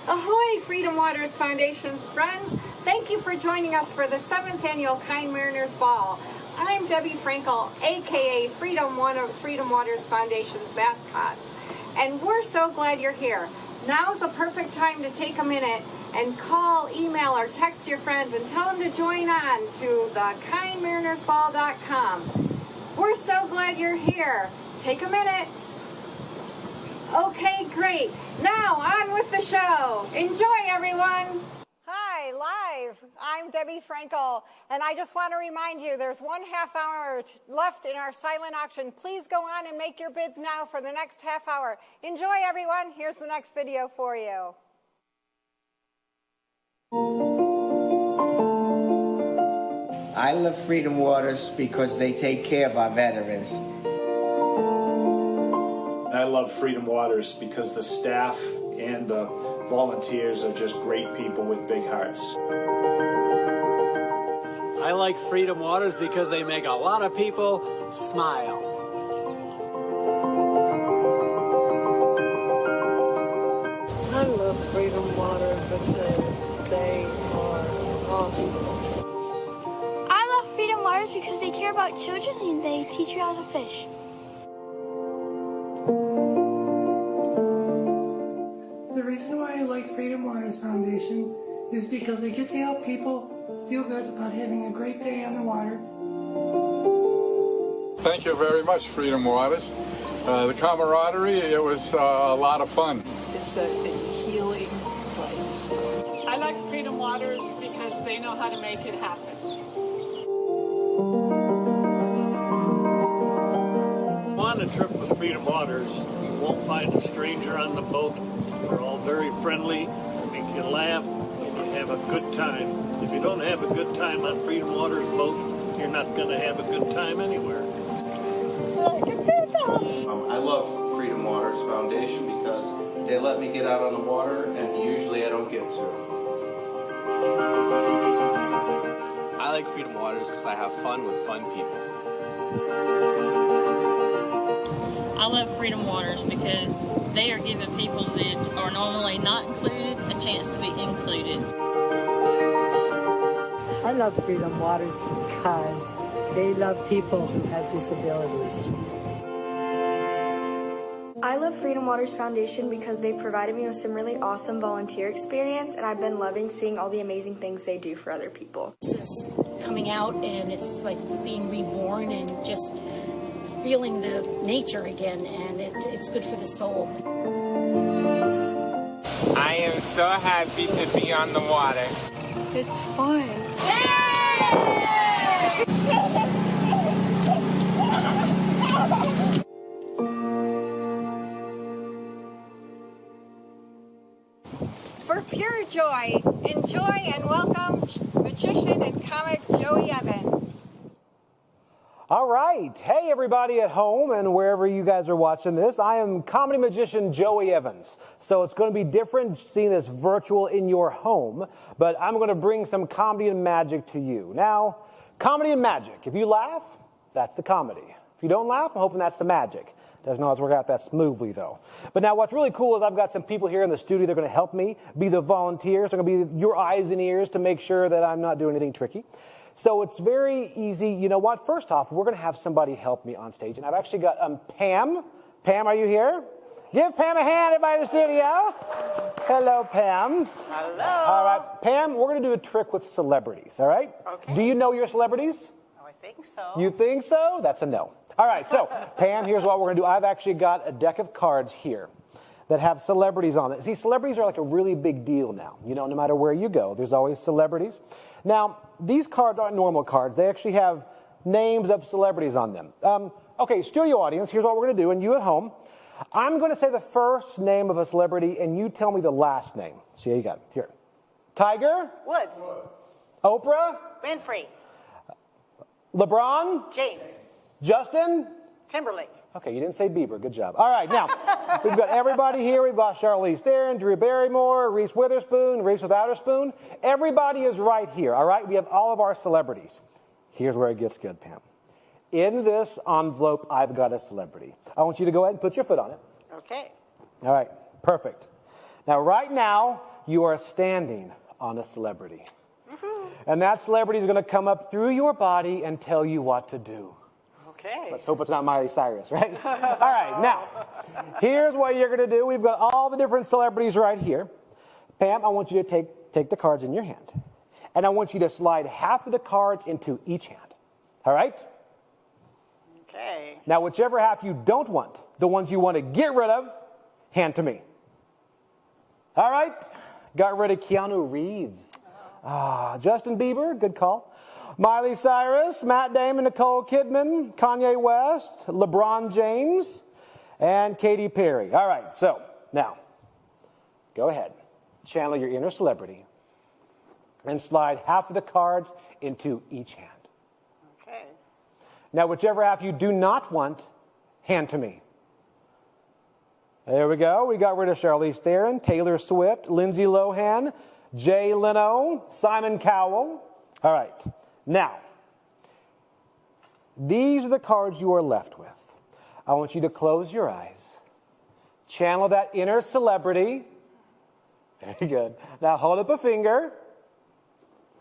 Ahoy, Freedom Waters Foundation's friends. Thank you for joining us for the 7th Annual Kind Mariners Ball. I'm Debbie Frankel, aka Freedom, one of Freedom Waters Foundation's mascots. And we're so glad you're here. Now's a perfect time to take a minute and call, email, or text your friends and tell them to join on to thekindmarinersball.com. We're so glad you're here. Take a minute. Okay, great. Now, on with the show. Enjoy, everyone. Hi, live. I'm Debbie Frankel, and I just want to remind you there's 1/2 hour left in our silent auction. Please go on and make your bids now for the next half hour. Enjoy, everyone. Here's the next video for you. I love Freedom Waters because they take care of our veterans. I love Freedom Waters because the staff and the volunteers are just great people with big hearts. I like Freedom Waters because they make a lot of people smile. I love Freedom Waters because they are awesome. I love Freedom Waters because they care about children and they teach you how to fish. The reason why I like Freedom Waters Foundation is because they get to help people feel good about having a great day on the water. Thank you very much, Freedom Waters. The camaraderie, it was a lot of fun. It's a healing place. I like Freedom Waters because they know how to make it happen. On a trip with Freedom Waters, you won't find a stranger on the boat. They're all very friendly, they make you laugh, and you have a good time. If you don't have a good time on Freedom Waters boat, you're not going to have a good time anywhere. I love Freedom Waters Foundation because they let me get out on the water, and usually I don't get to. I like Freedom Waters because I have fun with fun people. I love Freedom Waters because they are giving people that are normally not included a chance to be included. I love Freedom Waters because they love people who have disabilities. I love Freedom Waters Foundation because they provided me with some really awesome volunteer experience, and I've been loving seeing all the amazing things they do for other people. This is coming out, and it's like being reborn and just feeling the nature again, and it's good for the soul. I am so happy to be on the water. It's fun. For pure joy, enjoy and welcome magician and comic Joey Evans. All right. Hey, everybody at home and wherever you guys are watching this. I am comedy magician Joey Evans. So it's going to be different seeing this virtual in your home, but I'm going to bring some comedy and magic to you. Now, comedy and magic. If you laugh, that's the comedy. If you don't laugh, I'm hoping that's the magic. Doesn't always work out that smoothly, though. But now what's really cool is I've got some people here in the studio. They're going to help me be the volunteers. They're going to be your eyes and ears to make sure that I'm not doing anything tricky. So it's very easy. You know what? First off, we're going to have somebody help me on stage. And I've actually got Pam. Pam, are you here? Give Pam a hand, everybody in the studio. Hello, Pam. Hello. All right, Pam, we're going to do a trick with celebrities, all right? Okay. Do you know your celebrities? Oh, I think so. You think so? That's a no. All right, so Pam, here's what we're going to do. I've actually got a deck of cards here that have celebrities on it. See, celebrities are like a really big deal now. You know, no matter where you go, there's always celebrities. Now, these cards aren't normal cards. They actually have names of celebrities on them. Okay, studio audience, here's what we're going to do, and you at home. I'm going to say the first name of a celebrity, and you tell me the last name. See, you got it. Here. Tiger? Woods. Oprah? Winfrey. LeBron? James. Justin? Timberlake. Okay, you didn't say Bieber. Good job. All right, now, we've got everybody here. We've got Charlize Theron, Drew Barrymore, Reese Witherspoon, Reese Without a Spoon. Everybody is right here, all right? We have all of our celebrities. Here's where it gets good, Pam. In this envelope, I've got a celebrity. I want you to go ahead and put your foot on it. Okay. All right, perfect. Now, right now, you are standing on a celebrity. And that celebrity is going to come up through your body and tell you what to do. Okay. Let's hope it's not Miley Cyrus, right? All right, now, here's what you're going to do. We've got all the different celebrities right here. Pam, I want you to take the cards in your hand. And I want you to slide half of the cards into each hand. All right? Okay. Now, whichever half you don't want, the ones you want to get rid of, hand to me. All right? Got rid of Keanu Reeves. Justin Bieber, good call. Miley Cyrus, Matt Damon, Nicole Kidman, Kanye West, LeBron James, and Katy Perry. All right, so now, go ahead. Channel your inner celebrity and slide half of the cards into each hand. Okay. Now, whichever half you do not want, hand to me. There we go. We got rid of Charlize Theron, Taylor Swift, Lindsay Lohan, Jay Leno, Simon Cowell. All right. Now, these are the cards you are left with. I want you to close your eyes. Channel that inner celebrity. Very good. Now, hold up a finger.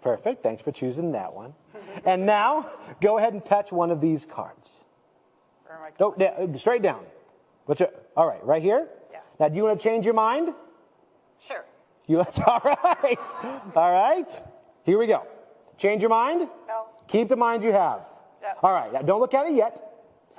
Perfect. Thanks for choosing that one. And now, go ahead and touch one of these cards. Where am I going? Straight down. All right, right here? Yeah. Now, do you want to change your mind? Sure. All right. All right. Here we go. Change your mind? No. Keep the mind you have. Yep. All right. Now, don't look at it yet.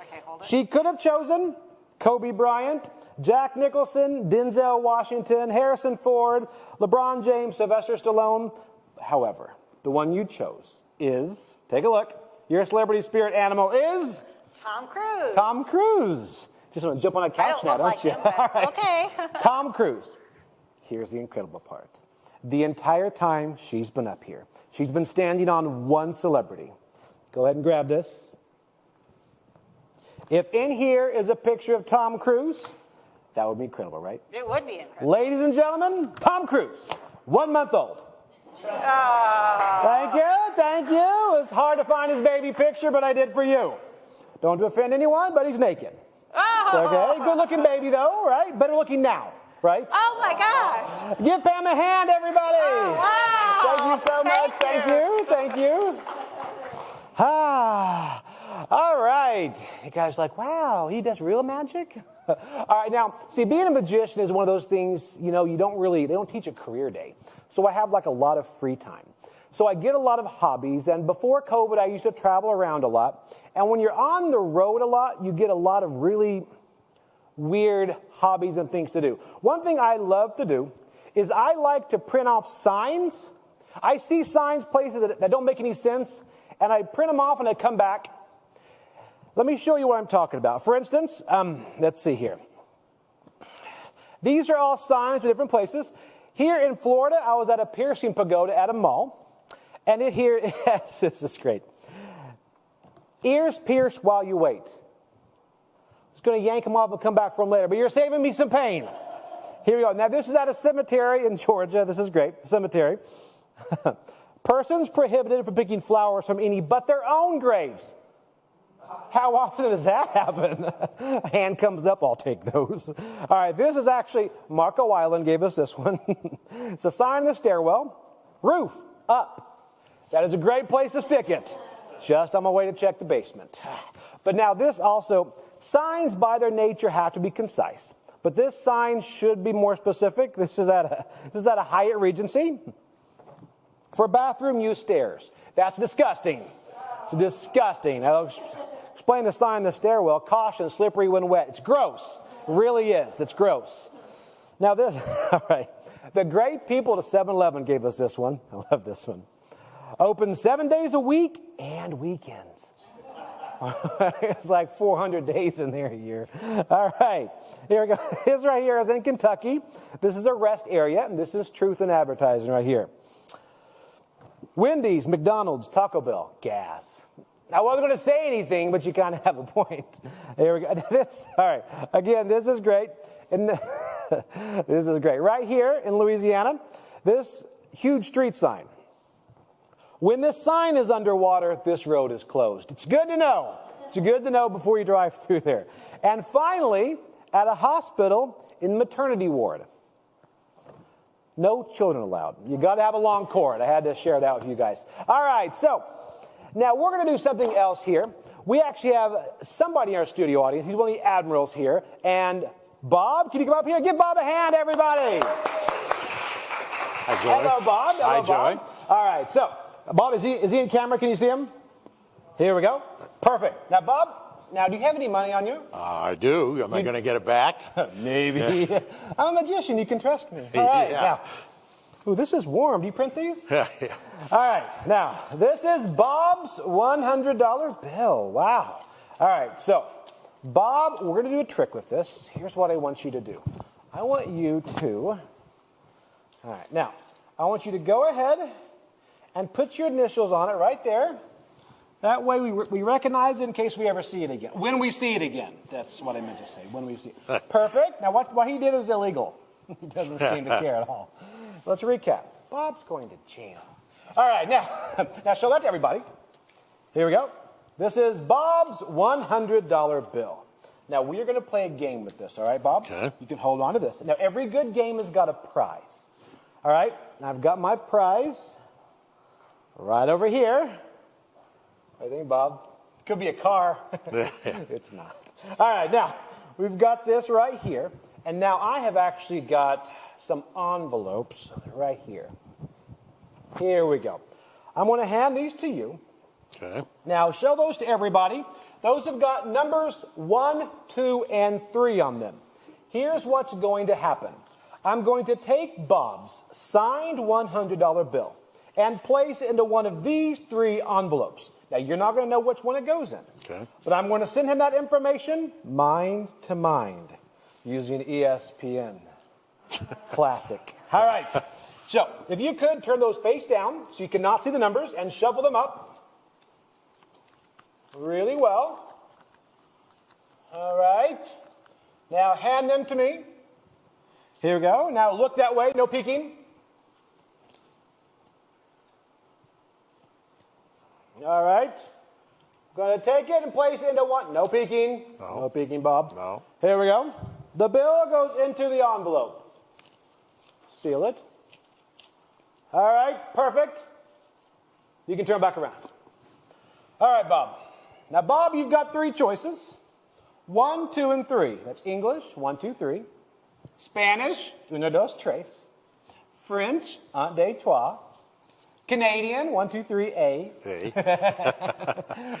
Okay, hold it. She could have chosen Kobe Bryant, Jack Nicholson, Denzel Washington, Harrison Ford, LeBron James, Sylvester Stallone. However, the one you chose is, take a look, your celebrity spirit animal is? Tom Cruise. Tom Cruise. Just want to jump on a couch now, don't you? Him, but All right. okay. Tom Cruise. Here's the incredible part. The entire time she's been up here, she's been standing on one celebrity. Go ahead and grab this. If in here is a picture of Tom Cruise, that would be incredible, right? It would be incredible. Ladies and gentlemen, Tom Cruise, 1 month old. Thank you, thank you. It's hard to find his baby picture, but I did for you. Don't offend anyone, but he's naked. Okay, good looking baby though, right? Better looking now, right? Oh my gosh. Give Pam a hand, everybody. Oh, wow. Thank you so much. Thank you. All right. You guys are like, wow, he does real magic? All right, now, see, being a magician is one of those things, they don't teach a career day. So I have like a lot of free time. So I get a lot of hobbies, and before COVID, I used to travel around a lot. And when you're on the road a lot, you get a lot of really weird hobbies and things to do. One thing I love to do is I like to print off signs. I see signs places that don't make any sense, and I print them off and I come back. Let me show you what I'm talking about. For instance, let's see here. These are all signs for different places. Here in Florida, I was at a piercing pagoda at a mall. And this is great. Ears pierced while you wait. I was going to yank them off and come back for them later, but you're saving me some pain. Here we go. Now, this is at a cemetery in Georgia. This is great. Cemetery. Persons prohibited from picking flowers from any but their own graves. How often does that happen? A hand comes up, I'll take those. All right, this is actually, Marco Island gave us this one. It's a sign in the stairwell. Roof up. That is a great place to stick it. Just on my way to check the basement. But now this also, signs by their nature have to be concise. But this sign should be more specific. This is at a Hyatt Regency. For bathroom, use stairs. That's disgusting. It's disgusting. I'll explain the sign in the stairwell. Caution, slippery when wet. It's gross. It really is. It's gross. Now this, all right. The great people to 7-Eleven gave us this one. I love this one. Open 7 days a week and weekends. It's like 400 days in there a year. All right. Here we go. This right here is in Kentucky. This is a rest area, and this is truth in advertising right here. Wendy's, McDonald's, Taco Bell, gas. I wasn't going to say anything, but you kind of have a point. Here we go. All right. Again, this is great. This is great. Right here in Louisiana, this huge street sign. When this sign is underwater, this road is closed. It's good to know. It's good to know before you drive through there. And finally, at a hospital in maternity ward. No children allowed. You got to have a long cord. I had to share that with you guys. All right, so now we're going to do something else here. We actually have somebody in our studio audience. He's one of the admirals here. And Bob, can you come up here? Give Bob a hand, everybody. Hi, Joey. Hello, Bob. Hello, Hi, Joey. Bob. All right, so Bob, is he in camera? Can you see him? Here we go. Perfect. Now, Bob, do you have any money on you? I do. Am I going to get it back? Maybe. I'm a magician. You can trust me. All right. Yeah. Now, ooh, this is warm. Do you print these? Yeah. All right. Now, this is Bob's $100 bill. Wow. All right. So, Bob, we're going to do a trick with this. Here's what I want you to do. I want you to, all right. Now, I want you to go ahead and put your initials on it right there. That way we recognize it in case we ever see it again. When we see it again. That's what I meant to say. When we see it. Perfect. Now, what he did was illegal. He doesn't seem to care at all. Let's recap. Bob's going to jail. All right, now show that to everybody. Here we go. This is Bob's $100 bill. Now, we are going to play a game with this, all right, Bob? Okay. You can hold on to this. Now, every good game has got a prize. All right? Now, I've got my prize right over here. What do you think, Bob? Could be a car. It's not. All right, now, we've got this right here. And now I have actually got some envelopes right here. Here we go. I'm going to hand these to you. Okay. Now, show those to everybody. Those have got numbers 1, 2, and 3 on them. Here's what's going to happen. I'm going to take Bob's signed $100 bill and place it into one of these 3 envelopes. Now, you're not going to know which one it goes in. Okay. But I'm going to send him that information mind to mind using ESPN. Classic. All right. So, if you could turn those face down so you cannot see the numbers and shuffle them up really well. All right. Now, hand them to me. Here we go. Now, look that way. No peeking. All right. Going to take it and place it into one. No peeking. No. No peeking, Bob. No. Here we go. The bill goes into the envelope. Seal it. All right. Perfect. You can turn back around. All right, Bob. Now, Bob, you've got 3 choices. 1, 2, and 3. That's English, 1, 2, 3. Spanish, uno, dos, tres. French, un, deux, trois. Canadian, 1, 2, 3, A.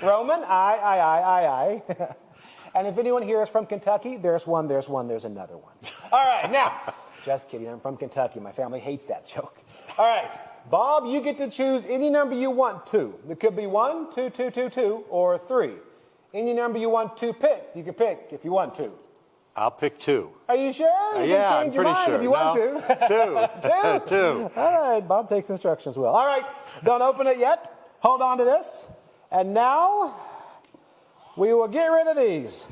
Roman, I. And if anyone here is from Kentucky, there's another one. All right, now, just kidding, I'm from Kentucky. My family hates that joke. All right, Bob, you get to choose any number you want to. It could be 1, 2, 2, 2, 2, or 3. Any number you want to pick, you can pick if you want to. I'll pick 2. Are you sure? You yeah, can change I'm your pretty mind sure. if you want to. 2. 2. All right, Bob takes instructions well. All right, don't open it yet. Hold on to this. And now, we will get rid of these.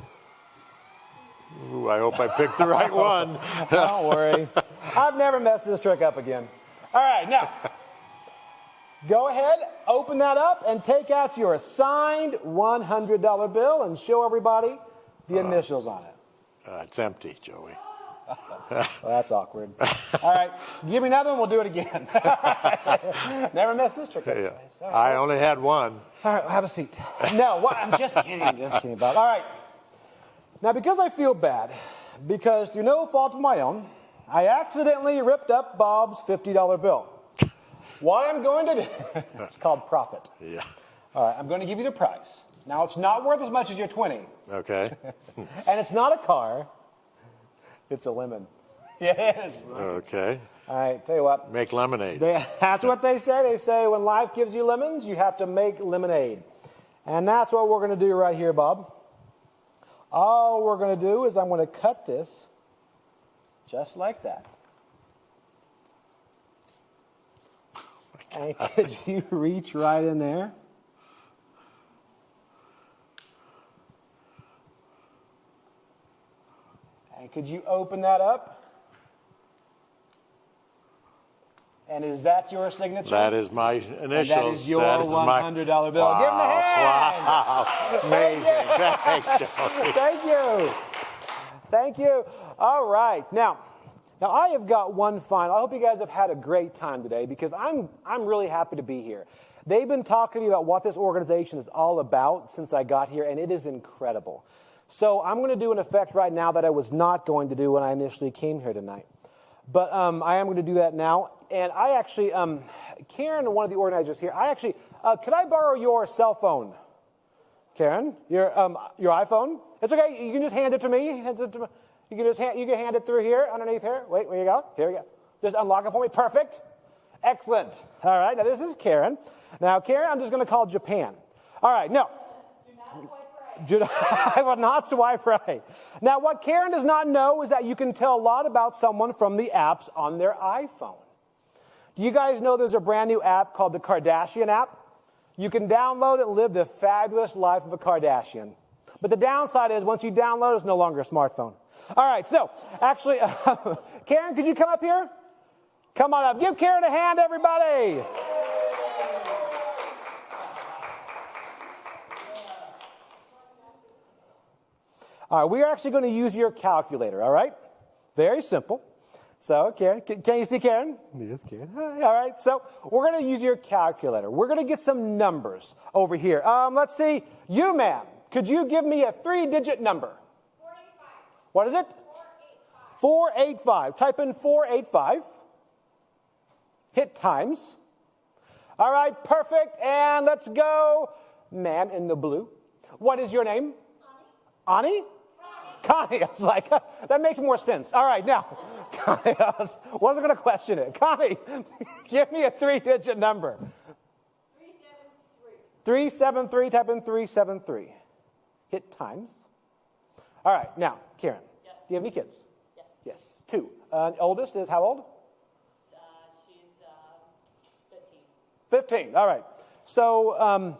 Ooh, I hope I picked the right one. Don't worry. I've never messed this trick up again. All right, now, go ahead, open that up, and take out your signed $100 bill and show everybody the initials on it. It's empty, Joey. Well, that's awkward. All right, give me another one, we'll do it again. Never mess this trick up. Yeah. I only had one. All right, have a seat. No, I'm just kidding, Bob. All right. Now, because I feel bad, because through no fault of my own, I accidentally ripped up Bob's $50 bill. What I'm going to do, it's called profit. Yeah. All right, I'm going to give you the prize. Now, it's not worth as much as your 20. Okay. And it's not a car. It's a lemon. Yes. Okay. All right, tell you what. Make lemonade. That's what they say. They say when life gives you lemons, you have to make lemonade. And that's what we're going to do right here, Bob. All we're going to do is I'm going to cut this just like that. And could you reach right in there? And could you open that up? And is that your signature? That is my initials. And that is your $100 bill. Wow. Give him a hand. Wow. Amazing. Thanks, Joey. Thank you. Thank you. All right. Now, Now, I have got one final. I hope you guys have had a great time today because I'm really happy to be here. They've been talking to me about what this organization is all about since I got here, and it is incredible. So I'm going to do an effect right now that I was not going to do when I initially came here tonight. But I am going to do that now. And I actually, Karen, one of the organizers here, could I borrow your cell phone? Karen, your iPhone? It's okay. You can just hand it to me. You can hand it through here, underneath here. Wait, where you go? Here we go. Just unlock it for me. Perfect. Excellent. All right. Now this is Karen. Now Karen, I'm just going to call Japan. All right. No. I will not swipe right. Now, what Karen does not know is that you can tell a lot about someone from the apps on their iPhone. Do you guys know there's a brand new app called the Kardashian app? You can download it and live the fabulous life of a Kardashian. But the downside is once you download it, it's no longer a smartphone. All right, so actually, Karen, could you come up here? Come on up. Give Karen a hand, everybody. All right, we are actually going to use your calculator, all right? Very simple. So, Karen, can you see Karen? Yes, Karen. All right, so we're going to use your calculator. We're going to get some numbers over here. Let's see. You, ma'am, could you give me a 3-digit number? 485. What is it? 485. Type in 485. Hit times. All right, perfect. And let's go. Ma'am in the blue. What is your name? Ani? Connie. I was like, that makes more sense. All right, now, Connie, I wasn't going to question it. Connie, give me a 3-digit number. 373. Type in 373. Hit times. All right, now, Karen, do you have any kids? Yes. 2. Oldest is how old? She's 15. 15. All right. So,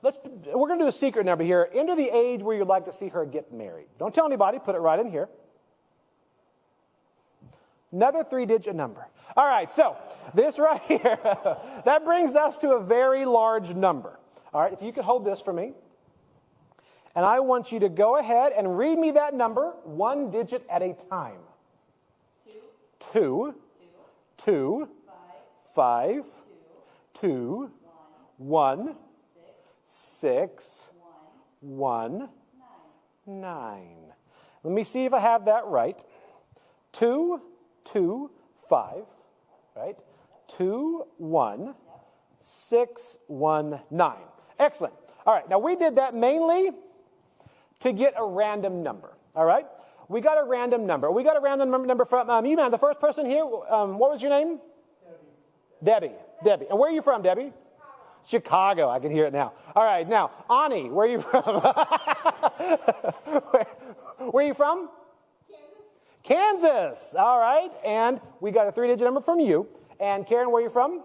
we're going to do a secret number here. Enter the age where you'd like to see her get married. Don't tell anybody. Put it right in here. Another 3-digit number. All right, so this right here, that brings us to a very large number. All right, if you could hold this for me. And I want you to go ahead and read me that number 1 digit at a time. 2, 5, 2, 1, 6, 1, 9. Let me see if I have that right. 2, 2, 5, right? 2, 1, 6, 1, 9. Excellent. All right, now we did that mainly to get a random number, all right? We got a random number. We got a random number from, you man, the first person here, what was your name? Debbie. Debbie. And where are you from, Debbie? Chicago. I can hear it now. All right, now, Ani, where are you from? where are you from? Kansas. All right, and we got a 3-digit number from you. And Karen, where are you from?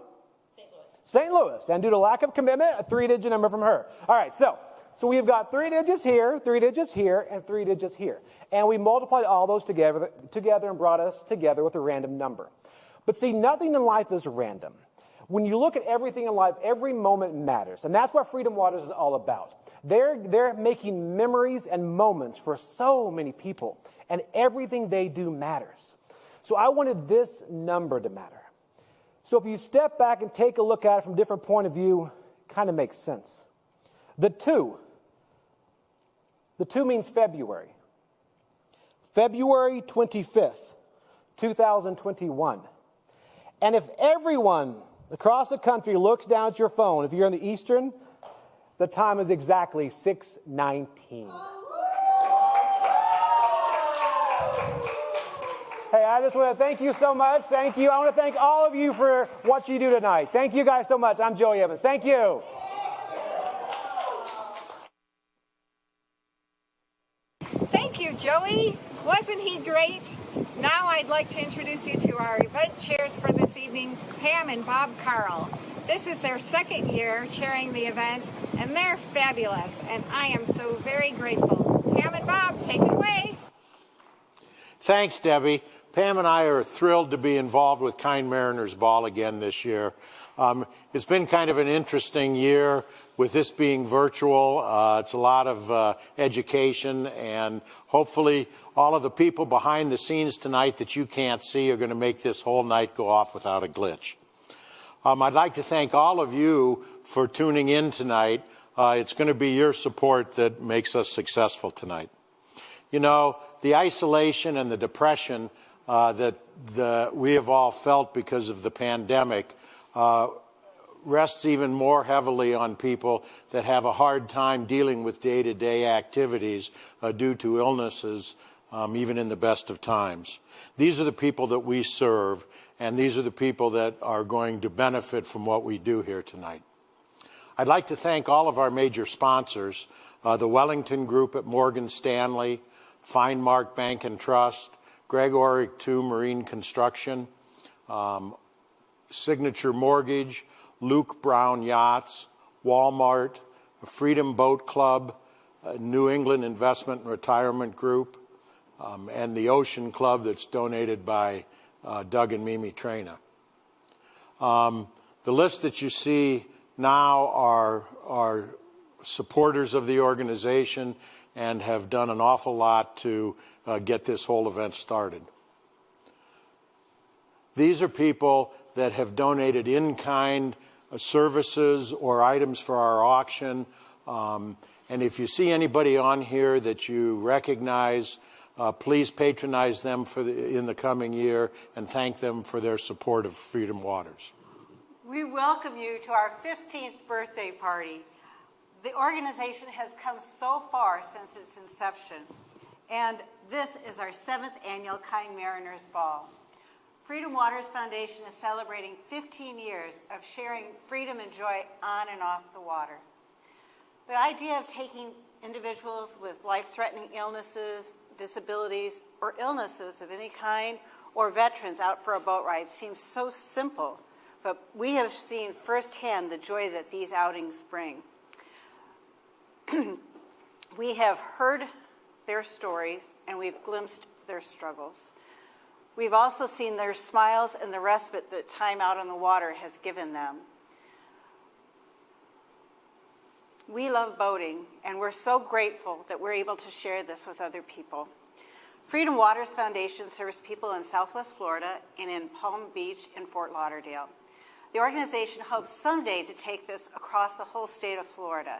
St. Louis. And due to lack of commitment, a 3-digit number from her. All right, so we've got 3 digits here, 3 digits here, and 3 digits here. And we multiplied all those together and brought us together with a random number. But see, nothing in life is random. When you look at everything in life, every moment matters. And that's what Freedom Waters is all about. They're making memories and moments for so many people. And everything they do matters. So I wanted this number to matter. So if you step back and take a look at it from a different point of view, it kind of makes sense. The 2 means February. February 25th, 2021. And if everyone across the country looks down at your phone, if you're in the Eastern, the time is exactly 6:19. Hey, I just want to thank you so much. Thank you. I want to thank all of you for what you do tonight. Thank you guys so much. I'm Joey Evans. Thank you. Thank you, Joey. Wasn't he great? Now I'd like to introduce you to our event chairs for this evening, Pam and Bob Carl. This is their 2nd year chairing the event, and they're fabulous, and I am so very grateful. Pam and Bob, take it away. Thanks, Debbie. Pam and I are thrilled to be involved with Kind Mariners Ball again this year. It's been kind of an interesting year with this being virtual. It's a lot of education, and hopefully all of the people behind the scenes tonight that you can't see are going to make this whole night go off without a glitch. I'd like to thank all of you for tuning in tonight. It's going to be your support that makes us successful tonight. You know, the isolation and the depression that we have all felt because of the pandemic rests even more heavily on people that have a hard time dealing with day-to-day activities due to illnesses, even in the best of times. These are the people that we serve, and these are the people that are going to benefit from what we do here tonight. I'd like to thank all of our major sponsors, the Wellington Group at Morgan Stanley, Finemark Bank and Trust, Gregoric II Marine Construction, Signature Mortgage, Luke Brown Yachts, Walmart, Freedom Boat Club, New England Investment and Retirement Group, and the Ocean Club that's donated by Doug and Mimi Traina. The list that you see now are supporters of the organization and have done an awful lot to get this whole event started. These are people that have donated in-kind services or items for our auction. And if you see anybody on here that you recognize, please patronize them in the coming year and thank them for their support of Freedom Waters. We welcome you to our 15th birthday party. The organization has come so far since its inception, and this is our 7th annual Kind Mariners Ball. Freedom Waters Foundation is celebrating 15 years of sharing freedom and joy on and off the water. The idea of taking individuals with life-threatening illnesses, disabilities, or illnesses of any kind, or veterans out for a boat ride seems so simple, but we have seen firsthand the joy that these outings bring. We have heard their stories, and we've glimpsed their struggles. We've also seen their smiles and the respite that time out on the water has given them. We love boating, and we're so grateful that we're able to share this with other people. Freedom Waters Foundation serves people in Southwest Florida and in Palm Beach and Fort Lauderdale. The organization hopes someday to take this across the whole state of Florida.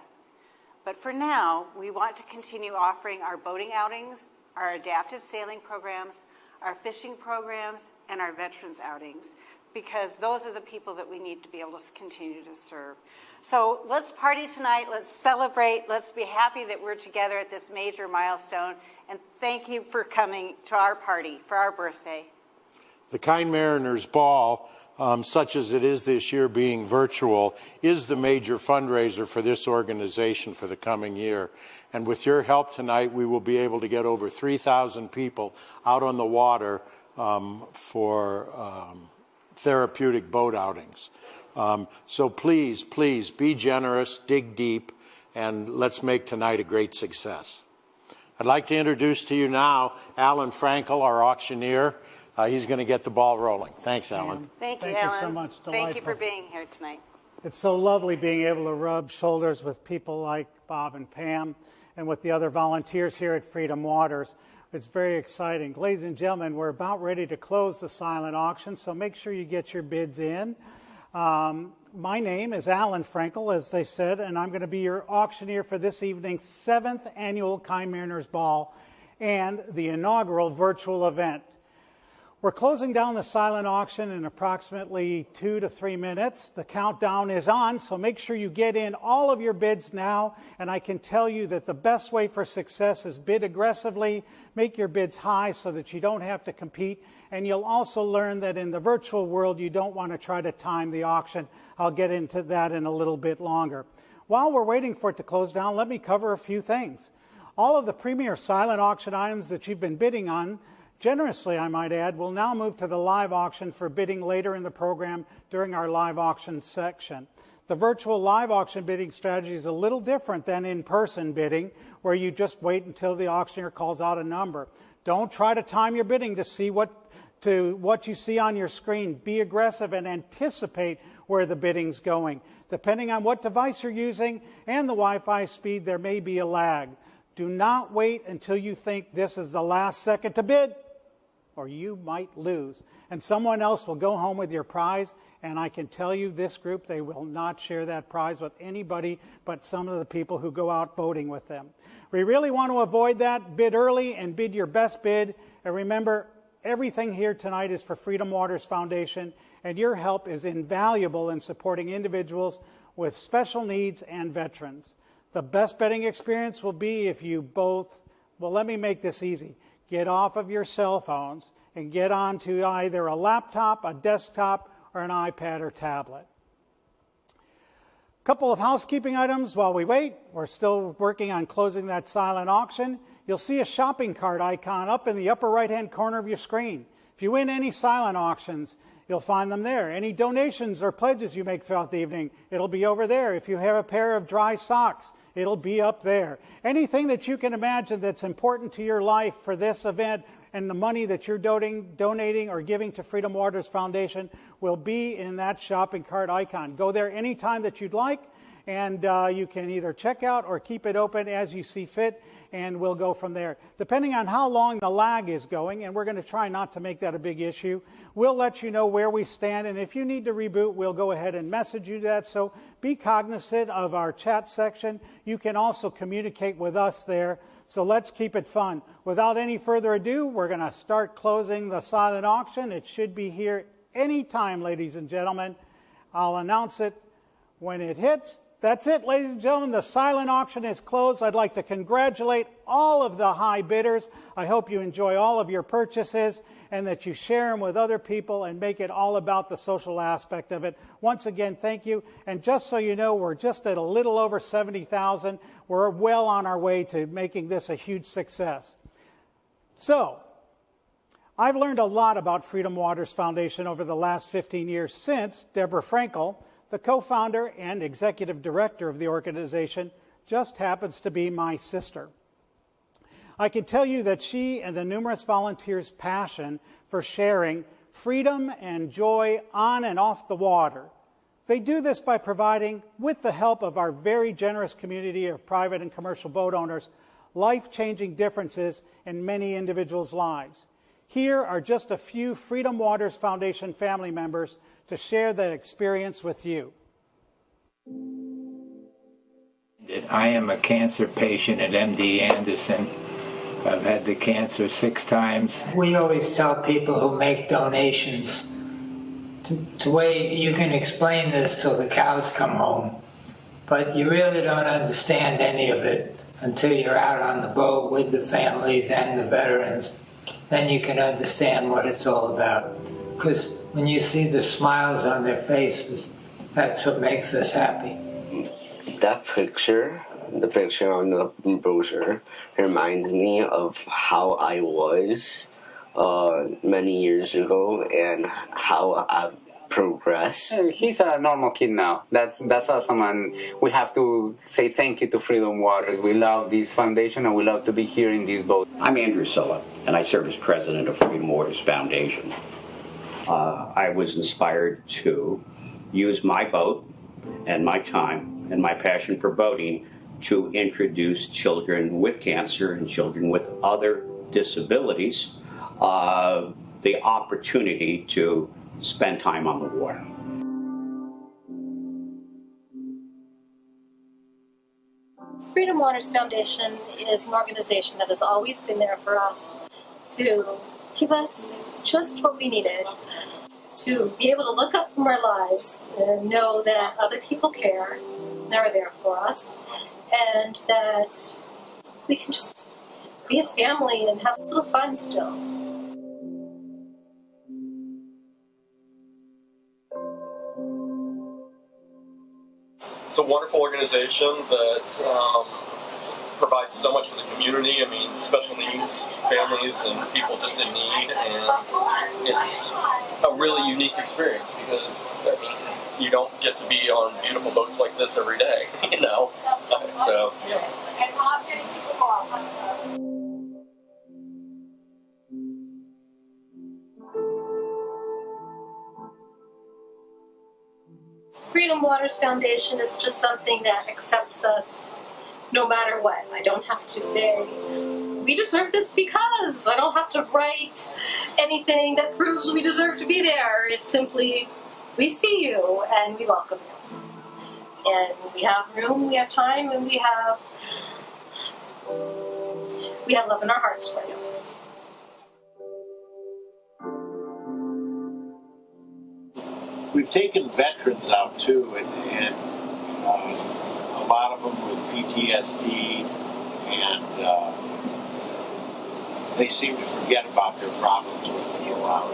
But for now, we want to continue offering our boating outings, our adaptive sailing programs, our fishing programs, and our veterans outings, because those are the people that we need to be able to continue to serve. So let's party tonight, let's celebrate, let's be happy that we're together at this major milestone, and thank you for coming to our party for our birthday. The Kind Mariners Ball, such as it is this year being virtual, is the major fundraiser for this organization for the coming year. And with your help tonight, we will be able to get over 3,000 people out on the water for therapeutic boat outings. So please, please be generous, dig deep, and let's make tonight a great success. I'd like to introduce to you now Alan Frankel, our auctioneer. He's going to get the ball rolling. Thanks, Alan. Thank you, Thank Alan. you so much. Thank you for Delightful. being here tonight. It's so lovely being able to rub shoulders with people like Bob and Pam and with the other volunteers here at Freedom Waters. It's very exciting. Ladies and gentlemen, we're about ready to close the silent auction, so make sure you get your bids in. My name is Alan Frankel, as they said, and I'm going to be your auctioneer for this evening's 7th annual Kind Mariners Ball and the inaugural virtual event. We're closing down the silent auction in approximately 2 to 3 minutes. The countdown is on, so make sure you get in all of your bids now. And I can tell you that the best way for success is bid aggressively, make your bids high so that you don't have to compete. And you'll also learn that in the virtual world, you don't want to try to time the auction. I'll get into that in a little bit longer. While we're waiting for it to close down, let me cover a few things. All of the premier silent auction items that you've been bidding on, generously, I might add, will now move to the live auction for bidding later in the program during our live auction section. The virtual live auction bidding strategy is a little different than in-person bidding, where you just wait until the auctioneer calls out a number. Don't try to time your bidding to see what to what you see on your screen. Be aggressive and anticipate where the bidding's going. Depending on what device you're using and the Wi-Fi speed, there may be a lag. Do not wait until you think this is the last second to bid, or you might lose. And someone else will go home with your prize, and I can tell you this group, they will not share that prize with anybody but some of the people who go out boating with them. We really want to avoid that. Bid early and bid your best bid. And remember, everything here tonight is for Freedom Waters Foundation, and your help is invaluable in supporting individuals with special needs and veterans. The best betting experience will be if you both, well, let me make this easy. Get off of your cell phones and get onto either a laptop, a desktop, or an iPad or tablet. A couple of housekeeping items while we wait. We're still working on closing that silent auction. You'll see a shopping cart icon up in the upper right-hand corner of your screen. If you win any silent auctions, you'll find them there. Any donations or pledges you make throughout the evening, it'll be over there. If you have a pair of dry socks, it'll be up there. Anything that you can imagine that's important to your life for this event and the money that you're donating or giving to Freedom Waters Foundation will be in that shopping cart icon. Go there anytime that you'd like, and you can either check out or keep it open as you see fit, and we'll go from there. Depending on how long the lag is going, and we're going to try not to make that a big issue, we'll let you know where we stand, and if you need to reboot, we'll go ahead and message you that. So be cognizant of our chat section. You can also communicate with us there. So let's keep it fun. Without any further ado, we're going to start closing the silent auction. It should be here any time, ladies and gentlemen. I'll announce it when it hits. That's it, ladies and gentlemen. The silent auction is closed. I'd like to congratulate all of the high bidders. I hope you enjoy all of your purchases and that you share them with other people and make it all about the social aspect of it. Once again, thank you. And just so you know, we're just at a little over 70,000. We're well on our way to making this a huge success. So, I've learned a lot about Freedom Waters Foundation over the last 15 years since Deborah Frankel, the co-founder and executive director of the organization, just happens to be my sister. I can tell you that she and the numerous volunteers' passion for sharing freedom and joy on and off the water. They do this by providing, with the help of our very generous community of private and commercial boat owners, life-changing differences in many individuals' lives. Here are just a few Freedom Waters Foundation family members to share that experience with you. I am a cancer patient at MD Anderson. I've had the cancer 6 times. We always tell people who make donations, the way you can explain this till the cows come home, but you really don't understand any of it until you're out on the boat with the families and the veterans. Then you can understand what it's all about. Because when you see the smiles on their faces, that's what makes us happy. That picture, the picture on the brochure, reminds me of how I was many years ago and how I've progressed. He's a normal kid now. That's awesome, and we have to say thank you to Freedom Waters. We love this foundation and we love to be here in this boat. I'm Andrew Silla, and I serve as president of Freedom Waters Foundation. I was inspired to use my boat and my time and my passion for boating to introduce children with cancer and children with other disabilities the opportunity to spend time on the water. Freedom Waters Foundation is an organization that has always been there for us to give us just what we needed, to be able to look up from our lives and know that other people care and are there for us, and that we can just be a family and have a little fun still. It's a wonderful organization that provides so much for the community. I mean, special needs families and people just in need, and it's a really unique experience because, I mean, you don't get to be on beautiful boats like this every day, you know? So, yeah. Freedom Waters Foundation is just something that accepts us no matter what. I don't have to say, we deserve this because. I don't have to write anything that proves we deserve to be there. It's simply, we see you and we welcome you. And we have room, we have time, and we have love in our hearts for you. We've taken veterans out too, and a lot of them with PTSD, and they seem to forget about their problems when they're around.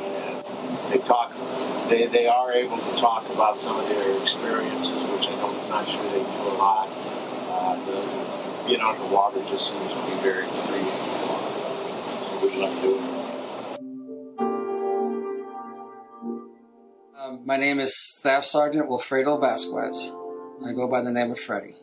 And they are able to talk about some of their experiences, which I'm not sure they do a lot. Being on the water just seems to be very free and fun. So we love doing it. My name is Staff Sergeant Wilfredo Vasquez. I go by the name of Freddie.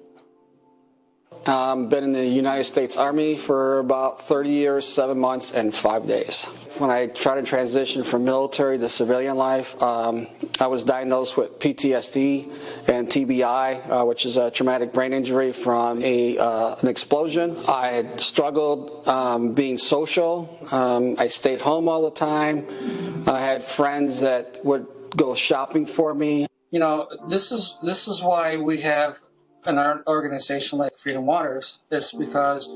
Been in the United States Army for about 30 years, 7 months, and 5 days. When I tried to transition from military to civilian life, I was diagnosed with PTSD and TBI, which is a traumatic brain injury from an explosion. I had struggled being social. I stayed home all the time. I had friends that would go shopping for me. You know, this is why we have an organization like Freedom Waters. It's because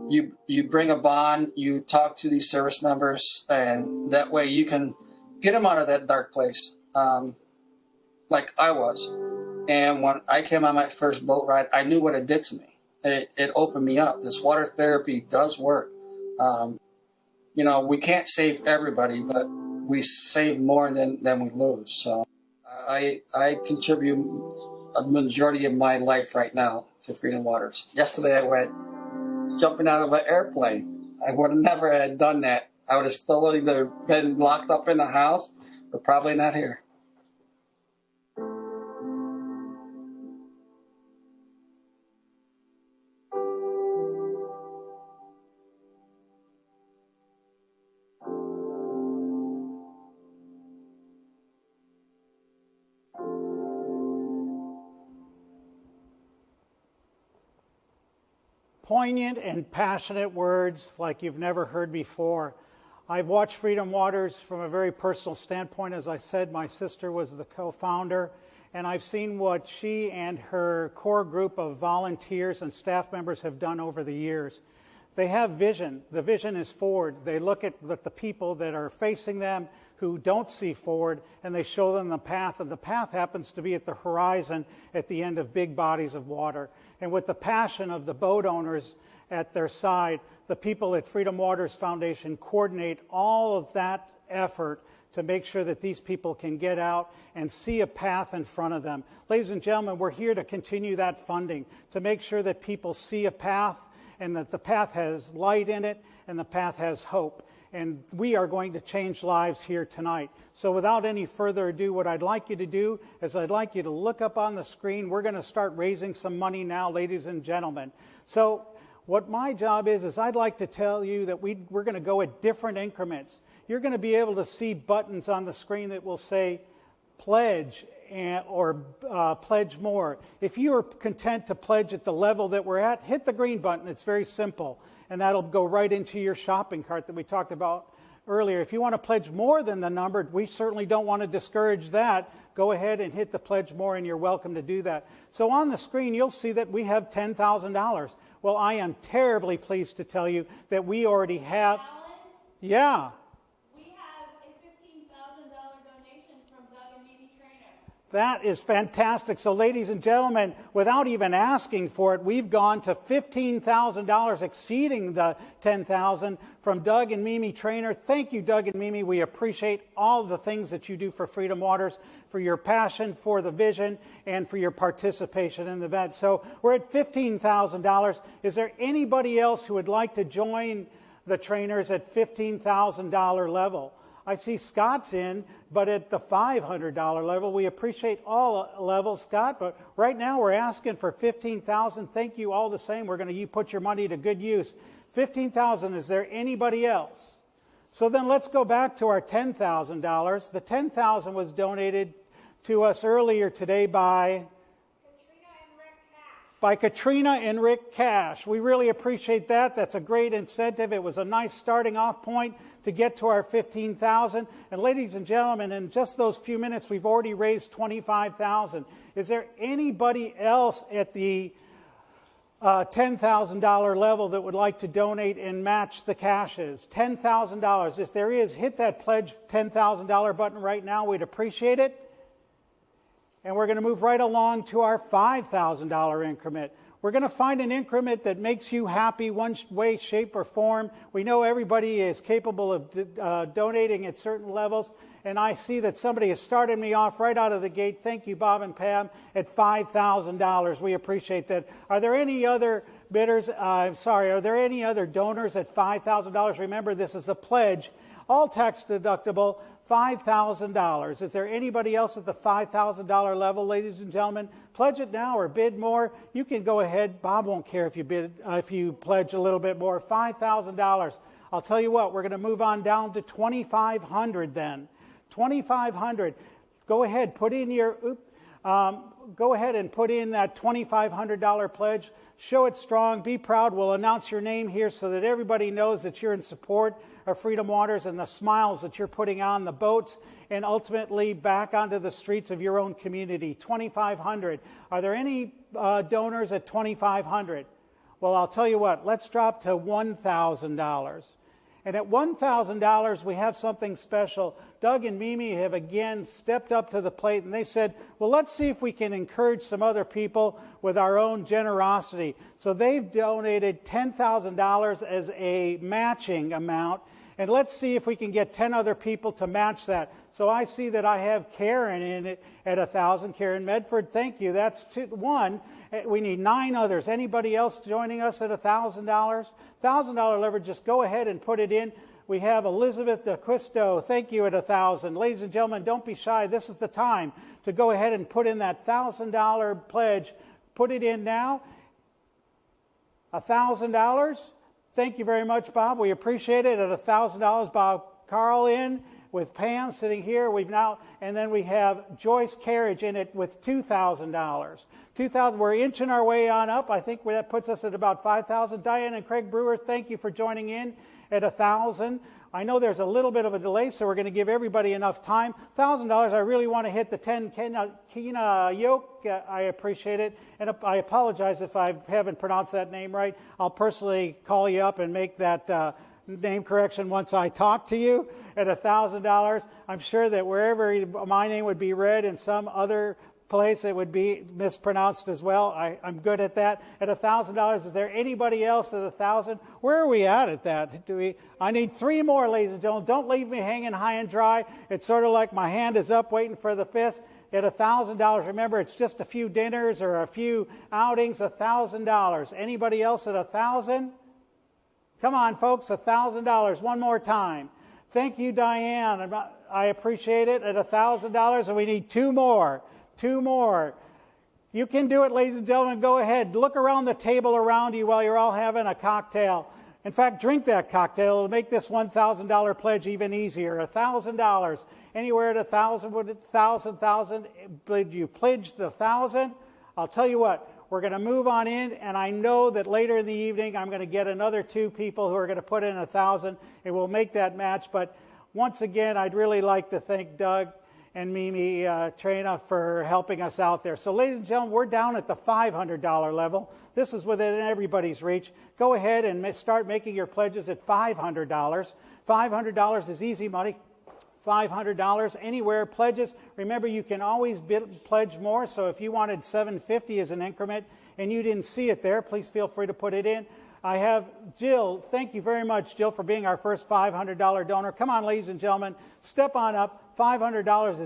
you bring a bond, you talk to these service members, and that way you can get them out of that dark place, like I was. And when I came on my first boat ride, I knew what it did to me. It opened me up. This water therapy does work. You know, we can't save everybody, but we save more than we lose. So I contribute a majority of my life right now to Freedom Waters. Yesterday I went jumping out of an airplane. I would have never had done that. I would have still either been locked up in the house or probably not here. Poignant and passionate words like you've never heard before. I've watched Freedom Waters from a very personal standpoint. As I said, my sister was the co-founder, and I've seen what she and her core group of volunteers and staff members have done over the years. They have vision. The vision is forward. They look at the people that are facing them who don't see forward, and they show them the path, and the path happens to be at the horizon at the end of big bodies of water. And with the passion of the boat owners at their side, the people at Freedom Waters Foundation coordinate all of that effort to make sure that these people can get out and see a path in front of them. Ladies and gentlemen, we're here to continue that funding, to make sure that people see a path and that the path has light in it and the path has hope. And we are going to change lives here tonight. So without any further ado, what I'd like you to do is I'd like you to look up on the screen. We're going to start raising some money now, ladies and gentlemen. So what my job is I'd like to tell you that we're going to go at different increments. You're going to be able to see buttons on the screen that will say pledge or pledge more. If you are content to pledge at the level that we're at, hit the green button. It's very simple. And that'll go right into your shopping cart that we talked about earlier. If you want to pledge more than the number, we certainly don't want to discourage that. Go ahead and hit the pledge more, and you're welcome to do that. So on the screen, you'll see that we have $10,000. Well, I am terribly pleased to tell you that we already have... Alan? Yeah. We have a $15,000 donation from Doug and Mimi Trainer. That is fantastic. So ladies and gentlemen, without even asking for it, we've gone to $15,000, exceeding the $10,000 from Doug and Mimi Trainer. Thank you, Doug and Mimi. We appreciate all the things that you do for Freedom Waters, for your passion, for the vision, and for your participation in the event. So we're at $15,000. Is there anybody else who would like to join the trainers at $15,000 level? I see Scott's in, but at the $500 level. We appreciate all levels, Scott, but right now we're asking for $15,000. Thank you all the same. We're going to put your money to good use. $15,000, is there anybody else? So then let's go back to our $10,000. The $10,000 was donated to us earlier today by Katrina and Rick Cash. We really appreciate that. That's a great incentive. It was a nice starting off point to get to our $15,000. And ladies and gentlemen, in just those few minutes, we've already raised $25,000. Is there anybody else at the $10,000 level that would like to donate and match the cashes? $10,000. If there is, hit that pledge $10,000 button right now. We'd appreciate it. And we're going to move right along to our $5,000 increment. We're going to find an increment that makes you happy one way, shape, or form. We know everybody is capable of donating at certain levels. And I see that somebody has started me off right out of the gate. Thank you, Bob and Pam, at $5,000. We appreciate that. Are there any other bidders? Are there any other donors at $5,000? Remember, this is a pledge, all tax deductible. $5,000. Is there anybody else at the $5,000 level, ladies and gentlemen? Pledge it now or bid more. You can go ahead. Bob won't care if you pledge a little bit more. $5,000. I'll tell you what. We're going to move on down to $2,500 then. $2,500. Go ahead. Put in your. Go ahead and put in that $2,500 pledge. Show it strong. Be proud. We'll announce your name here so that everybody knows that you're in support of Freedom Waters and the smiles that you're putting on the boats and ultimately back onto the streets of your own community. $2,500. Are there any donors at $2,500? Well, I'll tell you what. Let's drop to $1,000. And at $1,000, we have something special. Doug and Mimi have again stepped up to the plate, and they said, well, let's see if we can encourage some other people with our own generosity. So they've donated $10,000 as a matching amount, and let's see if we can get 10 other people to match that. So I see that I have Karen in it at $1,000. Karen Medford, thank you. That's one. We need 9 others. Anybody else joining us at $1,000? $1,000 leverage, just go ahead and put it in. We have Elizabeth DeQuisto, thank you, at $1,000. Ladies and gentlemen, don't be shy. This is the time to go ahead and put in that $1,000 pledge. Put it in now. $1,000. Thank you very much, Bob. We appreciate it. At $1,000, Bob Carl in with Pam sitting here. And then we have Joyce Carriage in it with $2,000. $2,000. We're inching our way on up. I think that puts us at about $5,000. Diane and Craig Brewer, thank you for joining in at $1,000. I know there's a little bit of a delay, so we're going to give everybody enough time. $1,000, I really want to hit the 10. Kina Yoke, I appreciate it. And I apologize if I haven't pronounced that name right. I'll personally call you up and make that name correction once I talk to you at $1,000. I'm sure that wherever my name would be read in some other place, it would be mispronounced as well. I'm good at that. At $1,000, is there anybody else at $1,000? Where are we at that? I need 3 more, ladies and gentlemen. Don't leave me hanging high and dry. It's sort of like my hand is up waiting for the fist. At $1,000, remember, it's just a few dinners or a few outings. $1,000. Anybody else at $1,000? Come on, folks, $1,000. One more time. Thank you, Diane. I appreciate it. At $1,000, and we need 2 more. 2 more. You can do it, ladies and gentlemen. Go ahead. Look around the table around you while you're all having a cocktail. In fact, drink that cocktail. It'll make this $1,000 pledge even easier. $1,000. Anywhere at 1,000, would it 1,000? Did you pledge the 1,000? I'll tell you what. We're going to move on in, and I know that later in the evening I'm going to get another 2 people who are going to put in 1,000, and we'll make that match. But once again, I'd really like to thank Doug and Mimi Trena for helping us out there. So ladies and gentlemen, we're down at the $500 level. This is within everybody's reach. Go ahead and start making your pledges at $500. $500 is easy money. $500 anywhere. Pledges, remember, you can always pledge more. So if you wanted $750 as an increment and you didn't see it there, please feel free to put it in. I have Jill. Thank you very much, Jill, for being our first $500 donor. Come on, ladies and gentlemen, step on up. $500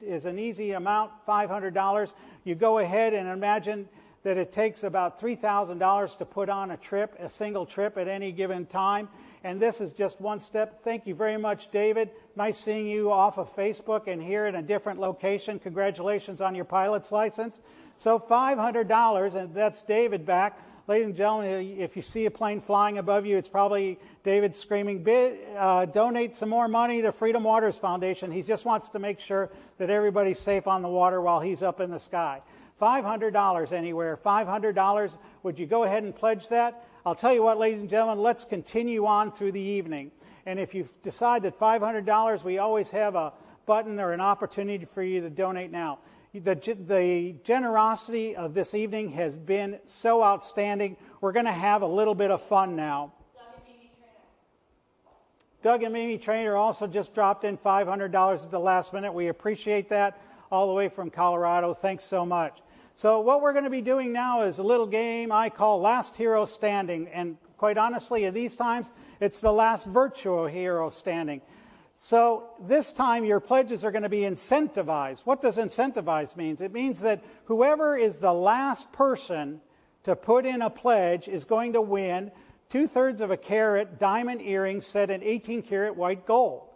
is an easy amount. $500. You go ahead and imagine that it takes about $3,000 to put on a single trip at any given time. And this is just one step. Thank you very much, David. Nice seeing you off of Facebook and here in a different location. Congratulations on your pilot's license. So $500, and that's David back. Ladies and gentlemen, if you see a plane flying above you, it's probably David screaming, donate some more money to Freedom Waters Foundation. He just wants to make sure that everybody's safe on the water while he's up in the sky. $500 anywhere, $500. Would you go ahead and pledge that? I'll tell you what, ladies and gentlemen, let's continue on through the evening. And if you decide that $500, we always have a button or an opportunity for you to donate now. The generosity of this evening has been so outstanding. We're going to have a little bit of fun now. Doug and Mimi Trainer also just dropped in $500 at the last minute. We appreciate that all the way from Colorado. Thanks so much. So what we're going to be doing now is a little game I call Last Hero Standing. And quite honestly, at these times, it's the last virtual hero standing. So this time your pledges are going to be incentivized. What does incentivize mean? It means that whoever is the last person to put in a pledge is going to win 2/3 of a carat diamond earrings set in 18-karat white gold.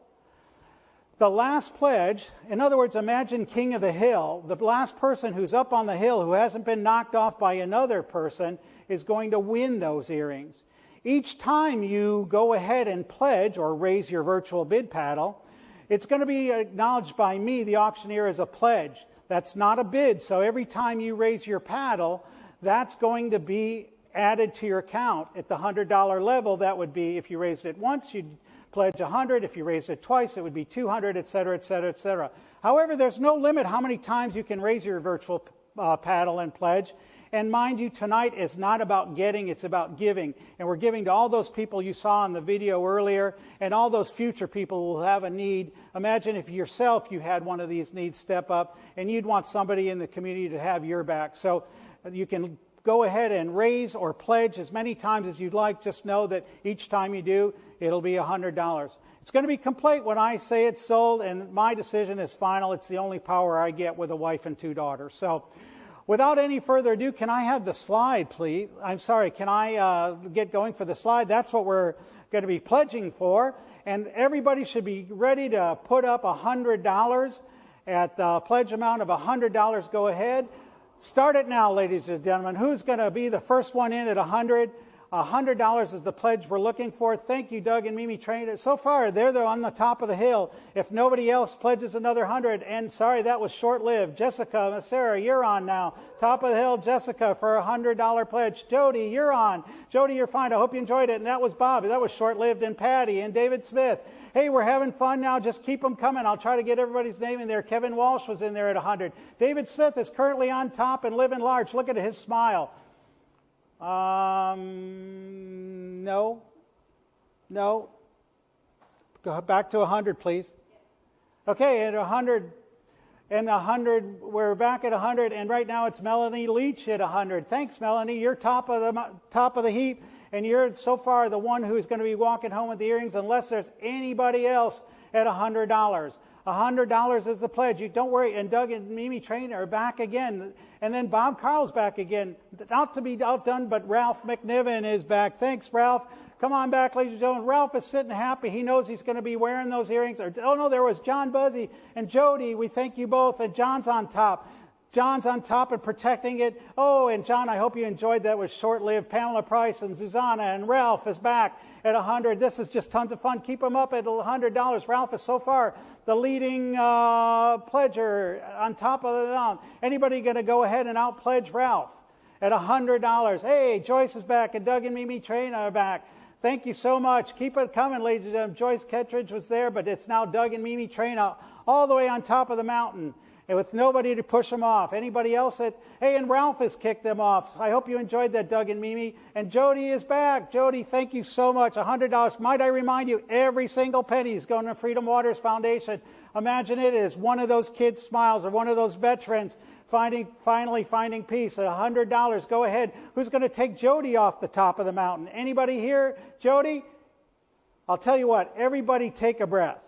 The last pledge, in other words, imagine King of the Hill. The last person who's up on the hill who hasn't been knocked off by another person is going to win those earrings. Each time you go ahead and pledge or raise your virtual bid paddle, it's going to be acknowledged by me, the auctioneer, as a pledge. That's not a bid, so every time you raise your paddle, that's going to be added to your account. At the $100 level, that would be, if you raised it once, you'd pledge $100. If you raised it twice, it would be $200, et cetera, et cetera, et cetera. However, there's no limit how many times you can raise your virtual paddle and pledge. And mind you, tonight is not about getting, it's about giving. And we're giving to all those people you saw in the video earlier and all those future people who will have a need. Imagine if yourself you had one of these needs step up and you'd want somebody in the community to have your back. So you can go ahead and raise or pledge as many times as you'd like. Just know that each time you do, it'll be $100. It's going to be complete when I say it's sold, and my decision is final. It's the only power I get with a wife and 2 daughters. So without any further ado, can I have the slide, please? I'm sorry, can I get going for the slide? That's what we're going to be pledging for. And everybody should be ready to put up $100 at the pledge amount of $100. Go ahead. Start it now, ladies and gentlemen. Who's going to be the first one in at $100? $100 is the pledge we're looking for. Thank you, Doug and Mimi Trainer. So far, they're on the top of the hill. If nobody else pledges another 100, and sorry, that was short-lived. Jessica, Sarah, you're on now. Top of the hill, Jessica, for a $100 pledge. Jody, you're on. Jody, you're fine. I hope you enjoyed it. And that was Bob. That was short-lived. And Patty and David Smith. Hey, we're having fun now. Just keep them coming. I'll try to get everybody's name in there. Kevin Walsh was in there at 100. David Smith is currently on top and living large. Look at his smile. No. Go back to 100, please. Okay, at 100, and 100, we're back at 100, and right now it's Melanie Leach at 100. Thanks, Melanie. You're top of the heap, and you're so far the one who's going to be walking home with the earrings, unless there's anybody else at $100. $100 is the pledge. You don't worry. And Doug and Mimi Trainer are back again. And then Bob Carl's back again. Not to be outdone, but Ralph McNiven is back. Thanks, Ralph. Come on back, ladies and gentlemen. Ralph is sitting happy. He knows he's going to be wearing those earrings. Oh, no, there was John Buzzy and Jody. We thank you both. And John's on top. John's on top and protecting it. Oh, and John, I hope you enjoyed that. It was short-lived. Pamela Price and Susanna and Ralph is back at 100. This is just tons of fun. Keep them up at $100. Ralph is so far the leading pledger on top of the mountain. Anybody going to go ahead and out-pledge Ralph at $100? Hey, Joyce is back, and Doug and Mimi Trainer are back. Thank you so much. Keep it coming, ladies and gentlemen. Joyce Kettridge was there, but it's now Doug and Mimi Trainer all the way on top of the mountain, and with nobody to push them off. Anybody else that, hey, and Ralph has kicked them off. I hope you enjoyed that, Doug and Mimi. And Jody is back. Jody, thank you so much. $100. Might I remind you, every single penny is going to Freedom Waters Foundation. Imagine it as one of those kids' smiles or one of those veterans finally finding peace at $100. Go ahead. Who's going to take Jody off the top of the mountain? Anybody here? Jody? I'll tell you what, everybody take a breath.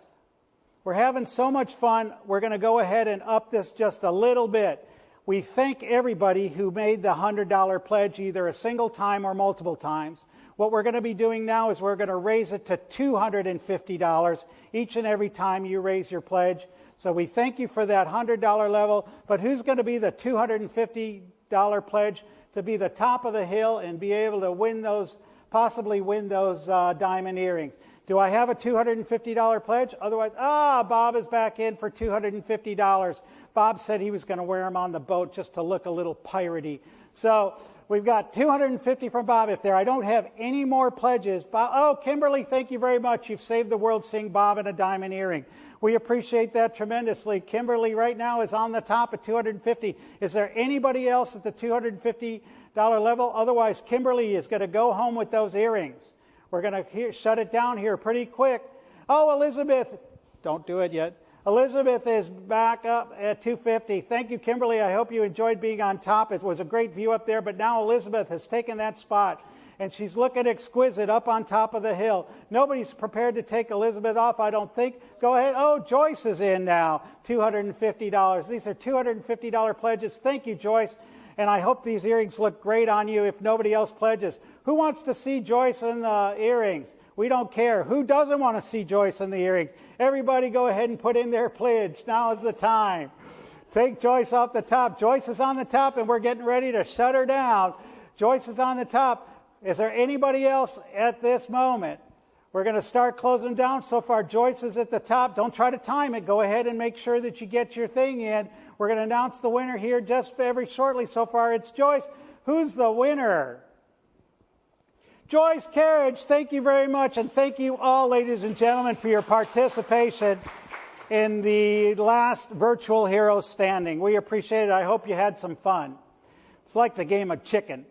We're having so much fun. We're going to go ahead and up this just a little bit. We thank everybody who made the $100 pledge either a single time or multiple times. What we're going to be doing now is we're going to raise it to $250 each and every time you raise your pledge. So we thank you for that $100 level. But who's going to be the $250 pledge to be the top of the hill and be able to win those, possibly win those diamond earrings. Do I have a $250 pledge? Otherwise, Bob is back in for $250. Bob said he was going to wear them on the boat just to look a little piratey. So we've got $250 from Bob. If I don't have any more pledges, Bob, Kimberly, thank you very much. You've saved the world seeing Bob in a diamond earring. We appreciate that tremendously. Kimberly right now is on the top at $250. Is there anybody else at the $250 level? Otherwise, Kimberly is going to go home with those earrings. We're going to shut it down here pretty quick. Oh, Elizabeth, don't do it yet. Elizabeth is back up at $250. Thank you, Kimberly. I hope you enjoyed being on top. It was a great view up there, but now Elizabeth has taken that spot, and she's looking exquisite up on top of the hill. Nobody's prepared to take Elizabeth off, I don't think. Go ahead. Oh, Joyce is in now, $250. These are $250 pledges. Thank you, Joyce. And I hope these earrings look great on you if nobody else pledges. Who wants to see Joyce in the earrings? We don't care. Who doesn't want to see Joyce in the earrings? Everybody go ahead and put in their pledge. Now is the time. Take Joyce off the top. Joyce is on the top, and we're getting ready to shut her down. Joyce is on the top. Is there anybody else at this moment? We're going to start closing them down. So far, Joyce is at the top. Don't try to time it. Go ahead and make sure that you get your thing in. We're going to announce the winner here just very shortly. So far, it's Joyce. Who's the winner? Joyce Carriage, thank you very much. And thank you all, ladies and gentlemen, for your participation in the last Virtual Hero Standing. We appreciate it. I hope you had some fun. It's like the game of chicken.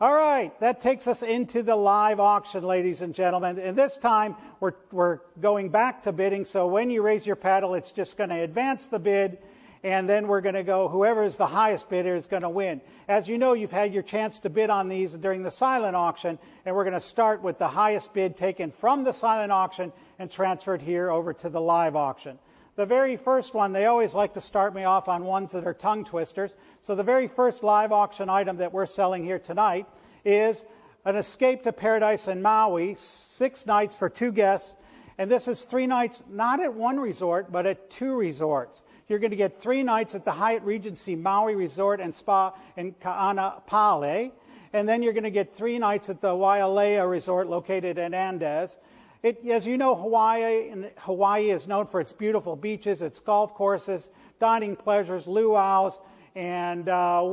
All right, that takes us into the live auction, ladies and gentlemen. And this time, we're going back to bidding. So when you raise your paddle, it's just going to advance the bid. And then we're going to go, whoever is the highest bidder is going to win. As you know, you've had your chance to bid on these during the silent auction, and we're going to start with the highest bid taken from the silent auction and transferred here over to the live auction. The very first one, they always like to start me off on ones that are tongue twisters. So the very first live auction item that we're selling here tonight is an Escape to Paradise in Maui, 6 nights for 2 guests. And this is 3 nights, not at one resort, but at 2 resorts. You're going to get 3 nights at the Hyatt Regency Maui Resort and Spa in Ka'anapale. And then you're going to get 3 nights at the Wailea Resort located in Andes. As you know, Hawaii is known for its beautiful beaches, its golf courses, dining pleasures, luau's, and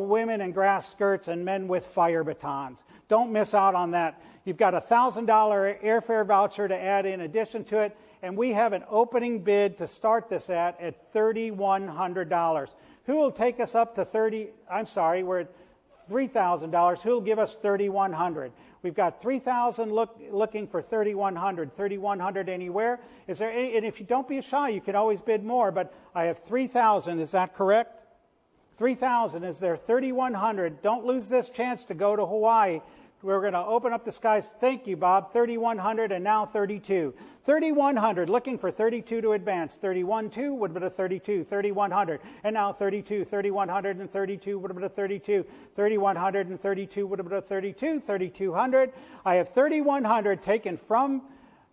women in grass skirts and men with fire batons. Don't miss out on that. You've got a $1,000 airfare voucher to add in addition to it, and we have an opening bid to start this at $3,100. Who will take us up to we're at $3,000. Who will give us $3,100? We've got $3,000 looking for $3,100. $3,100 anywhere? Is there any, and if you don't be shy, you can always bid more, but I have $3,000. Is that correct? $3,000. Is there $3,100? Don't lose this chance to go to Hawaii. We're going to open up the skies. Thank you, Bob. $3,100 and now $32. $3,100, looking for $32 to advance. $31,200 would have been a $32. $3,100 and now $32. $3,100 and $32 would have been a $32. $3,100 and $32 would have been a $32. $3,200. I have $3,100 taken from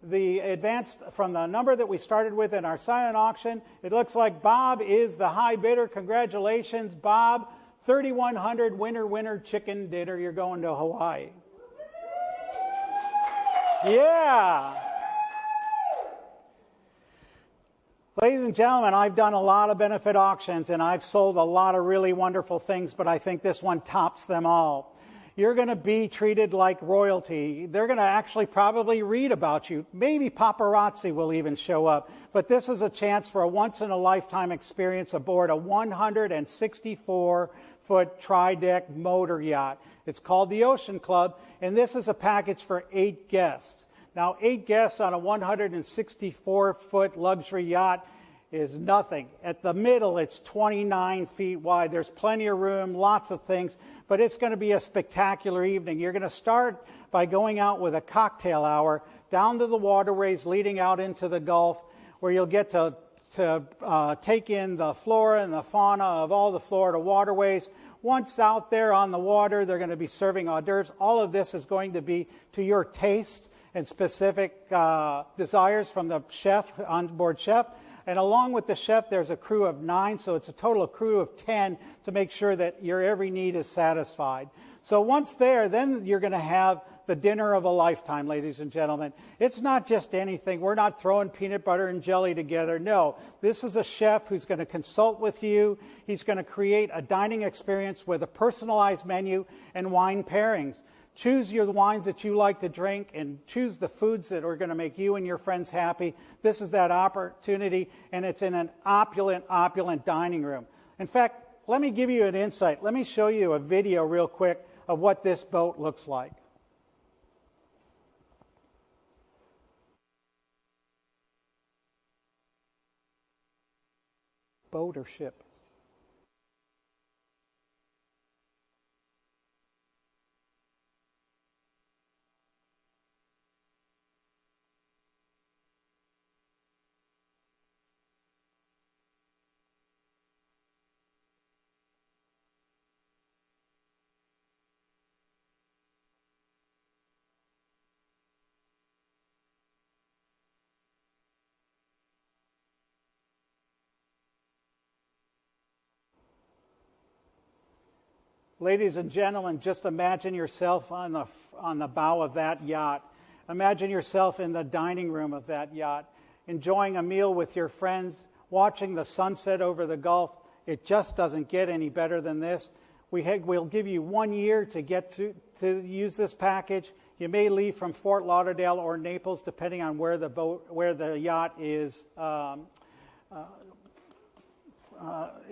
the advanced, from the number that we started with in our silent auction. It looks like Bob is the high bidder. Congratulations, Bob. $3,100, winner, winner, chicken dinner. You're going to Hawaii. Yeah. Ladies and gentlemen, I've done a lot of benefit auctions and I've sold a lot of really wonderful things, but I think this one tops them all. You're going to be treated like royalty. They're going to actually probably read about you. Maybe paparazzi will even show up. But this is a chance for a once-in-a-lifetime experience aboard a 164-foot tri-deck motor yacht. It's called the Ocean Club, and this is a package for 8 guests. Now, 8 guests on a 164-foot luxury yacht is nothing. At the middle, it's 29 feet wide. There's plenty of room, lots of things, but it's going to be a spectacular evening. You're going to start by going out with a cocktail hour down to the waterways leading out into the Gulf, where you'll get to take in the flora and the fauna of all the Florida waterways. Once out there on the water, they're going to be serving hors d'oeuvres. All of this is going to be to your taste and specific desires from the chef, onboard chef. And along with the chef, there's a crew of 9, so it's a total crew of 10 to make sure that your every need is satisfied. So once there, then you're going to have the dinner of a lifetime, ladies and gentlemen. It's not just anything. We're not throwing peanut butter and jelly together. No, this is a chef who's going to consult with you. He's going to create a dining experience with a personalized menu and wine pairings. Choose your wines that you like to drink and choose the foods that are going to make you and your friends happy. This is that opportunity, and it's in an opulent, opulent dining room. In fact, let me give you an insight. Let me show you a video real quick of what this boat looks like. Boat or ship? Ladies and gentlemen, just imagine yourself on the bow of that yacht. Imagine yourself in the dining room of that yacht, enjoying a meal with your friends, watching the sunset over the Gulf. It just doesn't get any better than this. We'll give you 1 year to get through to use this package. You may leave from Fort Lauderdale or Naples, depending on where the yacht is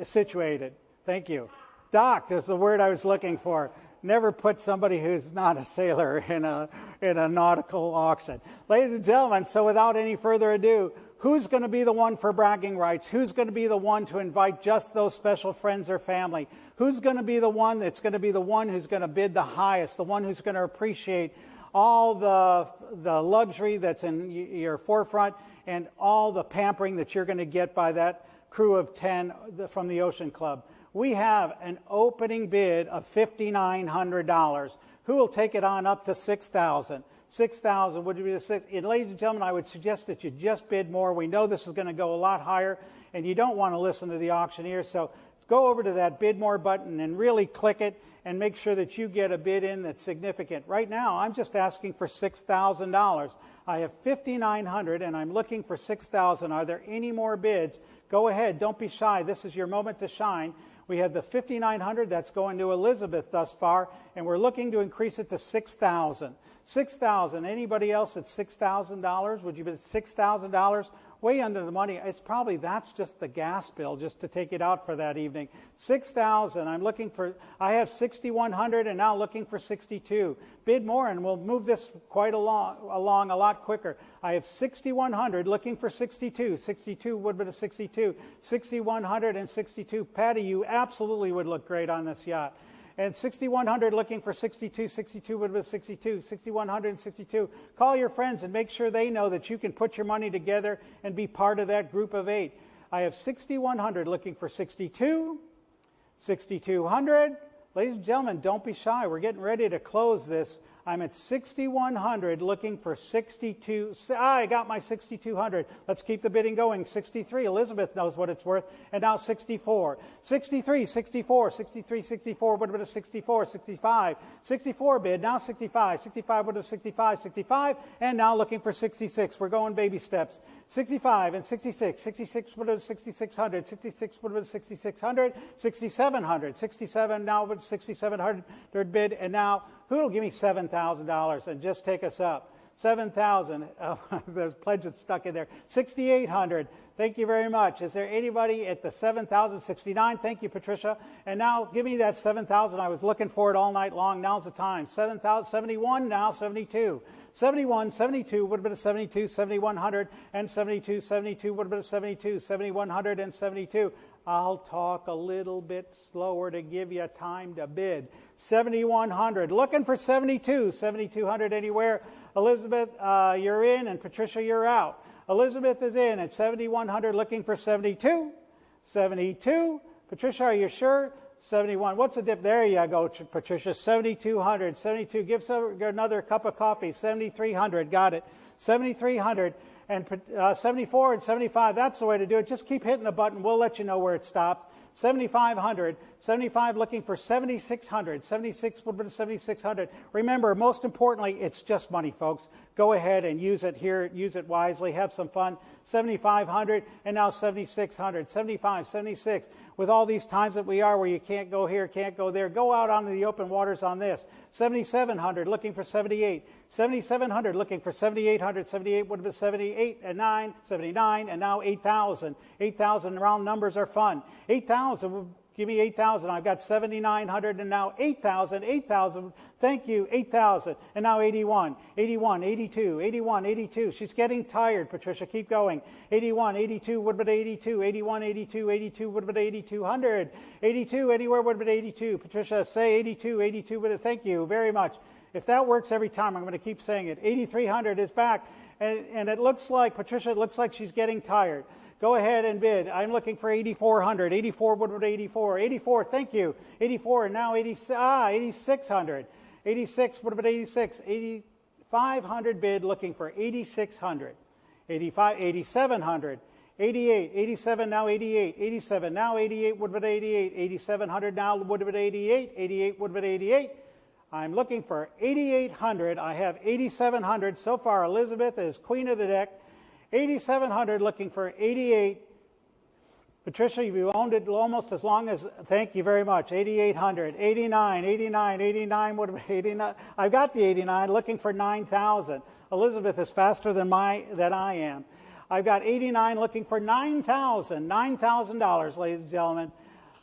situated. Thank you. Docked is the word I was looking for. Never put somebody who's not a sailor in a nautical auction. Ladies and gentlemen, so without any further ado, who's going to be the one for bragging rights? Who's going to be the one to invite just those special friends or family? Who's going to be the one that's going to be the one who's going to bid the highest, the one who's going to appreciate all the luxury that's in your forefront and all the pampering that you're going to get by that crew of 10 from the Ocean Club? We have an opening bid of $5,900. Who will take it on up to $6,000? $6,000 would be the six. And ladies and gentlemen, I would suggest that you just bid more. We know this is going to go a lot higher, and you don't want to listen to the auctioneer. So go over to that bid more button and really click it and make sure that you get a bid in that's significant. Right now, I'm just asking for $6,000. I have $5,900 and I'm looking for $6,000. Are there any more bids? Go ahead. Don't be shy. This is your moment to shine. We have the $5,900 that's going to Elizabeth thus far, and we're looking to increase it to $6,000. $6,000. Anybody else at $6,000? Would you bid $6,000? Way under the money. It's probably that's just the gas bill just to take it out for that evening. $6,000. I'm looking for. I have $6,100 and now looking for $62. Bid more and we'll move this quite along a lot quicker. I have $6,100 looking for $62. $62 would be a $62. $6,100 and $62. Patty, you absolutely would look great on this yacht. And $6,100 looking for $62. $62 would be $62. $6,100 and $62. Call your friends and make sure they know that you can put your money together and be part of that group of 8. I have $6,100 looking for $62. $6,200. Ladies and gentlemen, don't be shy. We're getting ready to close this. I'm at $6,100 looking for $62. I got my $6,200. Let's keep the bidding going. $63. Elizabeth knows what it's worth. And now $64. $63. $64. $63. $64. What about a $64? $65. $64 bid. Now $65. $65. What about $65? $65. And now looking for $66. We're going baby steps. $65 and $66. $66. What about $6,600? $66. What about $6,600? $6,700. $67. Now what $6,700 bid. And now who will give me $7,000 and just take us up? $7,000. Oh, there's pledges stuck in there. $6,800. Thank you very much. Is there anybody at the $7,000? $69. Thank you, Patricia. And now give me that $7,000. I was looking for it all night long. Now's the time. $7,000. $71. Now $72. $71. $72. Would have been a $72. $7,100 and $72. $72. Would have been a $72. $7,100 and $72. I'll talk a little bit slower to give you time to bid. $7,100. Looking for $72. $7,200 anywhere. Elizabeth, you're in, and Patricia, you're out. Elizabeth is in at $7,100, looking for $72. $72. Patricia, are you sure? $71. What's the dip? There you go, Patricia. $7,200. $72. Give another cup of coffee. $7,300. Got it. $7,300. And 74 and 75, that's the way to do it. Just keep hitting the button. We'll let you know where it stops. 7,500, 75 looking for 7,600, 76 would be 7,600. Remember, most importantly, it's just money, folks. Go ahead and use it here, use it wisely, have some fun. 7,500 and now 7,600, 75, 76. With all these times that we are where you can't go here, can't go there, go out onto the open waters on this. 7,700 looking for 78. 7,700 looking for 7,800, 78 would have been 78 and 9, 79, and now 8,000. 8,000 round numbers are fun. 8,000, give me 8,000. I've got 7,900 and now 8,000, 8,000. Thank you, 8,000. And now 81, 81, 82, 81, 82. She's getting tired, Patricia, keep going. 81, 82 would have been 82, 81, 82, 82 would have been 8,200. 82, anywhere would have been 82. Patricia, say 82, 82 would have, thank you very much. If that works every time, I'm going to keep saying it. 8,300 is back. And it looks like, Patricia, it looks like she's getting tired. Go ahead and bid. I'm looking for 8,400. 84 would have 84. 84, thank you. 84, and now 8,600. 86 would have been 86. 8,500 bid, looking for 8,600. 85, 8,700. 88, 87, now 88. 87, now 88 would have been 88. 8,700 now would have been 88. 88 would have been 88. I'm looking for 8,800. I have 8,700. So far, Elizabeth is queen of the deck. 8,700, looking for 88. Patricia, you owned it almost as long as, thank you very much. 8,800, 89, 89, 89 would have been 89. I've got the 89, looking for 9,000. Elizabeth is faster than I am. I've got 89, looking for 9,000. $9,000, ladies and gentlemen.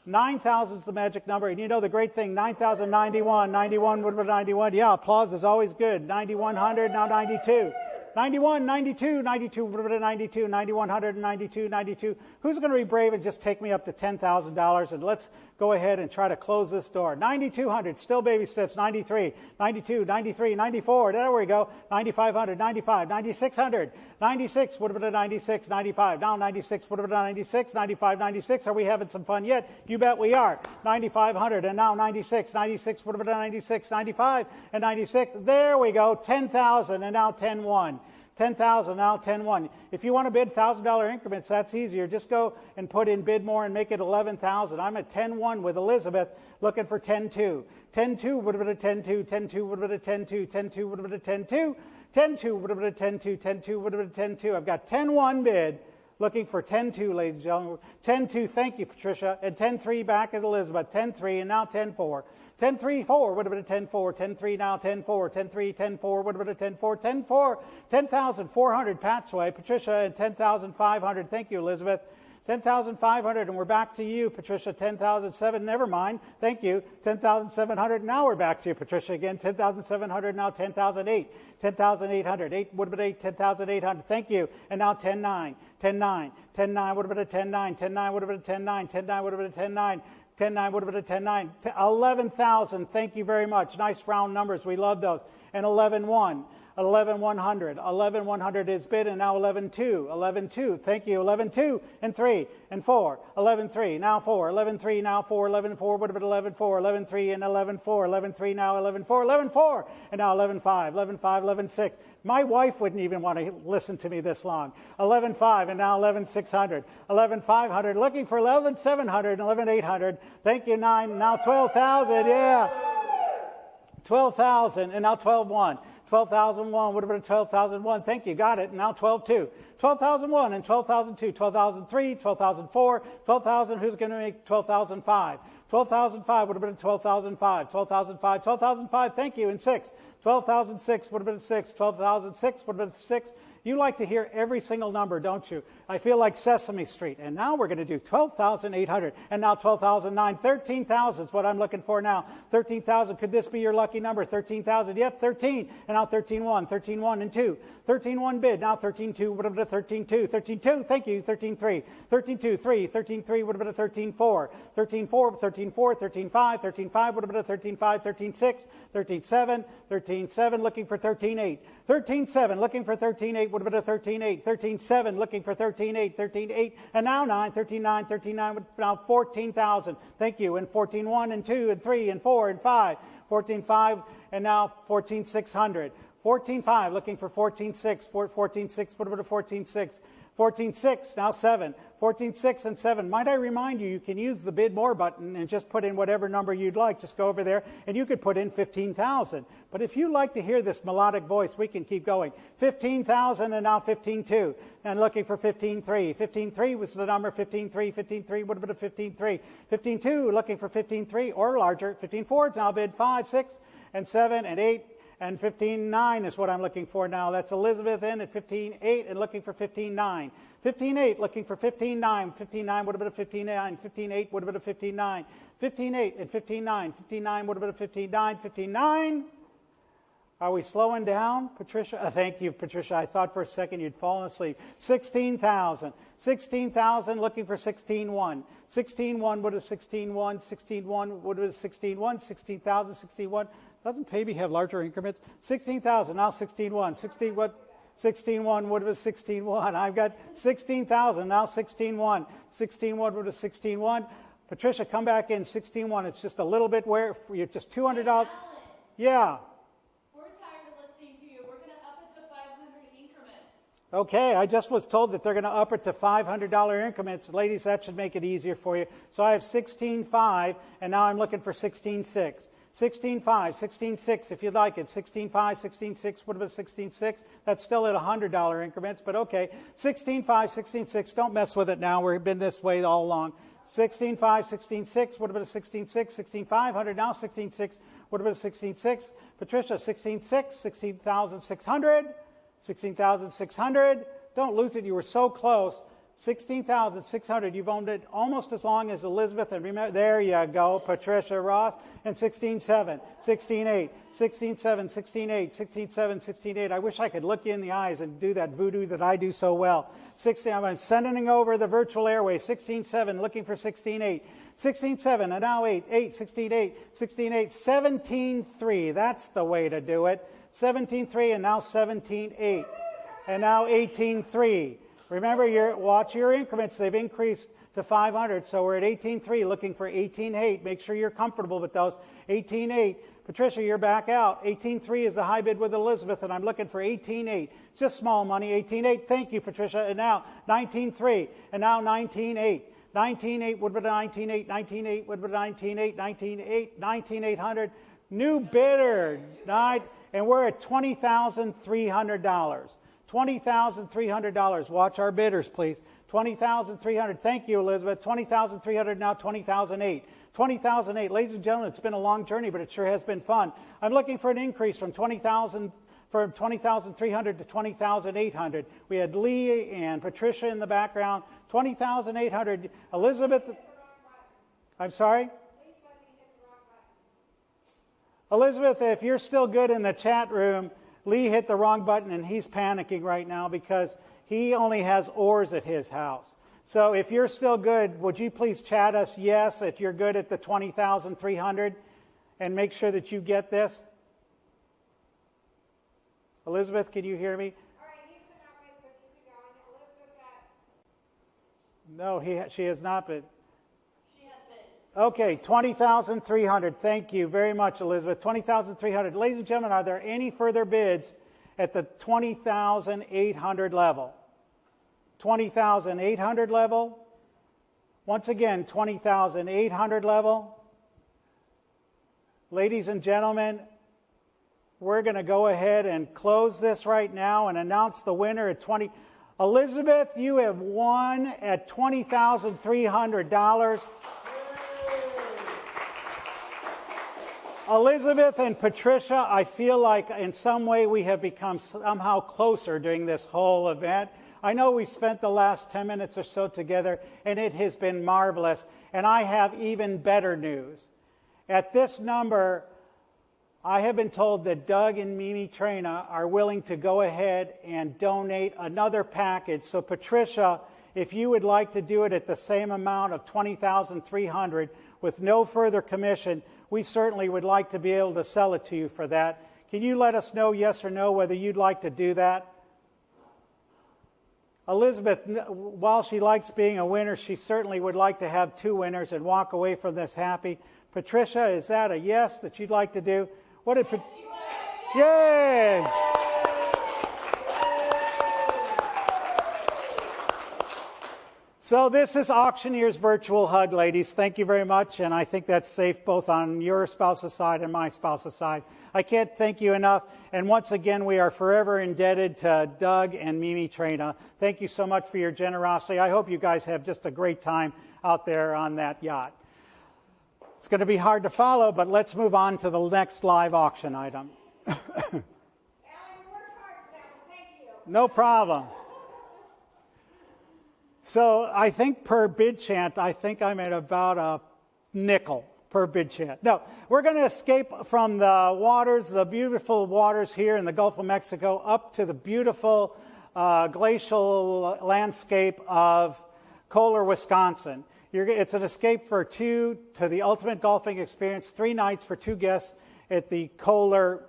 9,000 is the magic number. And you know the great thing, 9,091. 91 would have been 91. Yeah, applause is always good. 9,100, now 92. 91, 92, 92 would have been 92. 9,100, 92, 92. Who's going to be brave and just take me up to $10,000? And let's go ahead and try to close this door. 9,200, still baby steps. 93, 92, 93, 94. There we go. 9,500, 95, 9,600. 96 would have been a 96, 95. Now 96 would have been a 96, 95, 96. Are we having some fun yet? You bet we are. 9,500 and now 96. 96 would have been a 96, 95, and 96. There we go. 10,000 and now 10,1. 10,000, now 10,1. If you want to bid $1,000 increments, that's easier. Just go and put in bid more and make it 11,000. I'm at 10,1 with Elizabeth, looking for 10,2. 10,2 would have been a 10,2. 10,2 would have been a 10,2. 10,2 would have been a 10,2. 10,2 would have been a 10,2. 10,2 would have been a 10,2. I've got 10,1 bid, looking for 10,2, ladies and gentlemen. 10,2, thank you, Patricia. And 10,3 back at Elizabeth. 10,3 and now 10,4. 10,3, 4 would have been a 10,4. 10,3 now 10,4. 10,3, 10,4 would have been a 10,4. 10,4, 10,400 Pat's way. Patricia, and 10,500. Thank you, Elizabeth. 10,500, and we're back to you, Patricia. 10,007, never mind. Thank you. 10,700, now we're back to you, Patricia, again. 10,700, now 10,008. 10,800, 8 would have been 8, 10,800. Thank you. And now 10,9. 10,9. 10,9 would have been a 10,9. 10,9 would have been a 10,9. 10,9 would have been a 10,9. 10,9 would have been a 10,9. 11,000, thank you very much. Nice round numbers, we love those. And 11,1. 11,100. 11,100 is bid, and now 11,2. 11,2, thank you. 11,2 and 3 and 4. 11,3, now 4. 11,3, now 4. 11,4 would have been 11,4. 11,3 and 11,4. 11,3, now 11,4. 11,4 and now 11,5. 11,5, 11,6. My wife wouldn't even want to listen to me this long. 11,5 and now 11,600. 11,500, looking for 11,700 and 11,800. Thank you, 9. Now 12,000, yeah. 12,000 and now 12,1. 12,001 would have been 12,001. Thank you, got it. Now 12,2. 12,001 and 12,002. 12,003, 12,004, 12,000. Who's going to make 12,005? 12,005 would have been 12,005. 12,005, 12,005. Thank you. And 6. 12,006 would have been 6. 12,006 would have been 6. You like to hear every single number, don't you? I feel like Sesame Street. And now we're going to do 12,800 and now 12,009. 13,000 is what I'm looking for now. 13,000. Could this be your lucky number? 13,000. Yep, 13. And now 13,1. 13,1 and 2. 13,1 bid. Now 13,2 would have been a 13,2. 13,2. Thank you. 13,3. 13,2. 3. 13,3 would have been a 13,4. 13,4. 13,4. 13,5. 13,5 would have been a 13,5. 13,6. 13,7. 13,7 looking for 13,8. 13,7 looking for 13,8 would have been a 13,8. 13,7 looking for 13,8. 13,8 and now 9. 13,9. 13,9 would now 14,000. Thank you. And 14,1 and 2 and 3 and 4 and 5. 14,5 and now 14,600. 14.5, looking for 14.6. 14.6, what about a 14.6? 14.6, now 7. 14.6 and 7. Might I remind you, you can use the bid more button and just put in whatever number you'd like. Just go over there and you could put in 15,000. But if you like to hear this melodic voice, we can keep going. 15,000 and now 15.2. And looking for 15.3. 15.3 was the number. 15.3, 15.3, what about a 15.3? 15.2, looking for 15.3 or larger. 15.4 is now bid 5, 6, and 7, and 8. And 15.9 is what I'm looking for now. That's Elizabeth in at 15.8 and looking for 15.9. 15.8 looking for 15.9. 15.9 would have been a 15.9. 15.8 would have been a 15.9. 15.8 and 15.9. 15.9 would have been a 15.9. 15.9. Are we slowing down, Patricia? Thank you, Patricia. I thought for a second you'd fallen asleep. 16,000. 16,000 looking for 16.1. 16.1 would have 16.1. 16.1 would have 16.1. 16,000, 16.1. Doesn't Paybe have larger increments? 16,000, now 16.1. 16 what? 16.1 would have been 16.1. I've got 16,000, now 16.1. 16.1 would have 16.1. Patricia, come back in 16.1. It's just a little bit where you're just $200. Yeah. We're tired of listening to you. We're going to up it to 500 increments. Okay, I just was told that they're going to up it to $500 increments. Ladies, that should make it easier for you. So I have 16.5, and now I'm looking for 16.6. 16.5, 16.6 if you'd like it. 16.5, 16.6 would have been 16.6. That's still at $100 increments, but okay. 16.5, 16.6, don't mess with it now. We've been this way all along. 16.5, 16.6 would have been a 16.6. 16.500, now 16.6 would have been a 16.6. Patricia, 16.6, 16,600. 16,600. Don't lose it. You were so close. 16,600. You've owned it almost as long as Elizabeth. And remember, there you go, Patricia Ross. And 16.7, 16.8, 16.7, 16.8, 16.7, 16.8. I wish I could look you in the eyes and do that voodoo that I do so well. 16. I'm sending over the virtual airway. 16.7, looking for 16.8. 16.7, and now 8, 8, 16.8, 16.8, 17.3. That's the way to do it. 17.3, and now 17.8. And now 18.3. Remember, watch your increments. They've increased to 500, so we're at 18.3, looking for 18.8. Make sure you're comfortable with those. 18.8. Patricia, you're back out. 18.3 is the high bid with Elizabeth, and I'm looking for 18.8. Just small money, 18.8. Thank you, Patricia. And now 19.3, and now 19.8. 19.8 would be 19.8. 19.8 would be 19.8. 19.8. 19.800. New bidder. And we're at $20,300. $20,300. Watch our bidders, please. $20,300. Thank you, Elizabeth. $20,300, now $20,008. $20,008. Ladies and gentlemen, it's been a long journey, but it sure has been fun. I'm looking for an increase from $20,300 to $20,800. We had Lee and Patricia in the background. $20,800. Elizabeth, I'm sorry? Elizabeth, if you're still good in the chat room, Lee hit the wrong button and he's panicking right now because he only has oars at his house. So if you're still good, would you please chat us yes that you're good at the 20,300 and make sure that you get this? Elizabeth, can you hear me? All right, he's been out right, so keep it going. Elizabeth's at... No, she has not been. She has been. Okay, 20,300. Thank you very much, Elizabeth. 20,300. Ladies and gentlemen, are there any further bids at the 20,800 level? 20,800 level? Once again, 20,800 level. Ladies and gentlemen, we're going to go ahead and close this right now and announce the winner at 20. Elizabeth, you have won at $20,300. Elizabeth and Patricia, I feel like in some way we have become somehow closer during this whole event. I know we spent the last 10 minutes or so together, and it has been marvelous. And I have even better news. At this number, I have been told that Doug and Mimi Trena are willing to go ahead and donate another package. So Patricia, if you would like to do it at the same amount of $20,300 with no further commission, we certainly would like to be able to sell it to you for that. Can you let us know, yes or no, whether you'd like to do that? Elizabeth, while she likes being a winner, she certainly would like to have two winners and walk away from this happy. Patricia, is that a yes that you'd like to do? What did Yay! So this is Auctioneer's virtual hug, ladies. Thank you very much, and I think that's safe both on your spouse's side and my spouse's side. I can't thank you enough, and once again, we are forever indebted to Doug and Mimi Trena. Thank you so much for your generosity. I hope you guys have just a great time out there on that yacht. It's going to be hard to follow, but let's move on to the next live auction item. No problem. So I think per bid chant, I think I'm at about a nickel per bid chant. No, we're going to escape from the waters, the beautiful waters here in the Gulf of Mexico, up to the beautiful glacial landscape of Kohler, Wisconsin. It's an escape for two to the ultimate golfing experience, 3 nights for 2 guests at the Kohler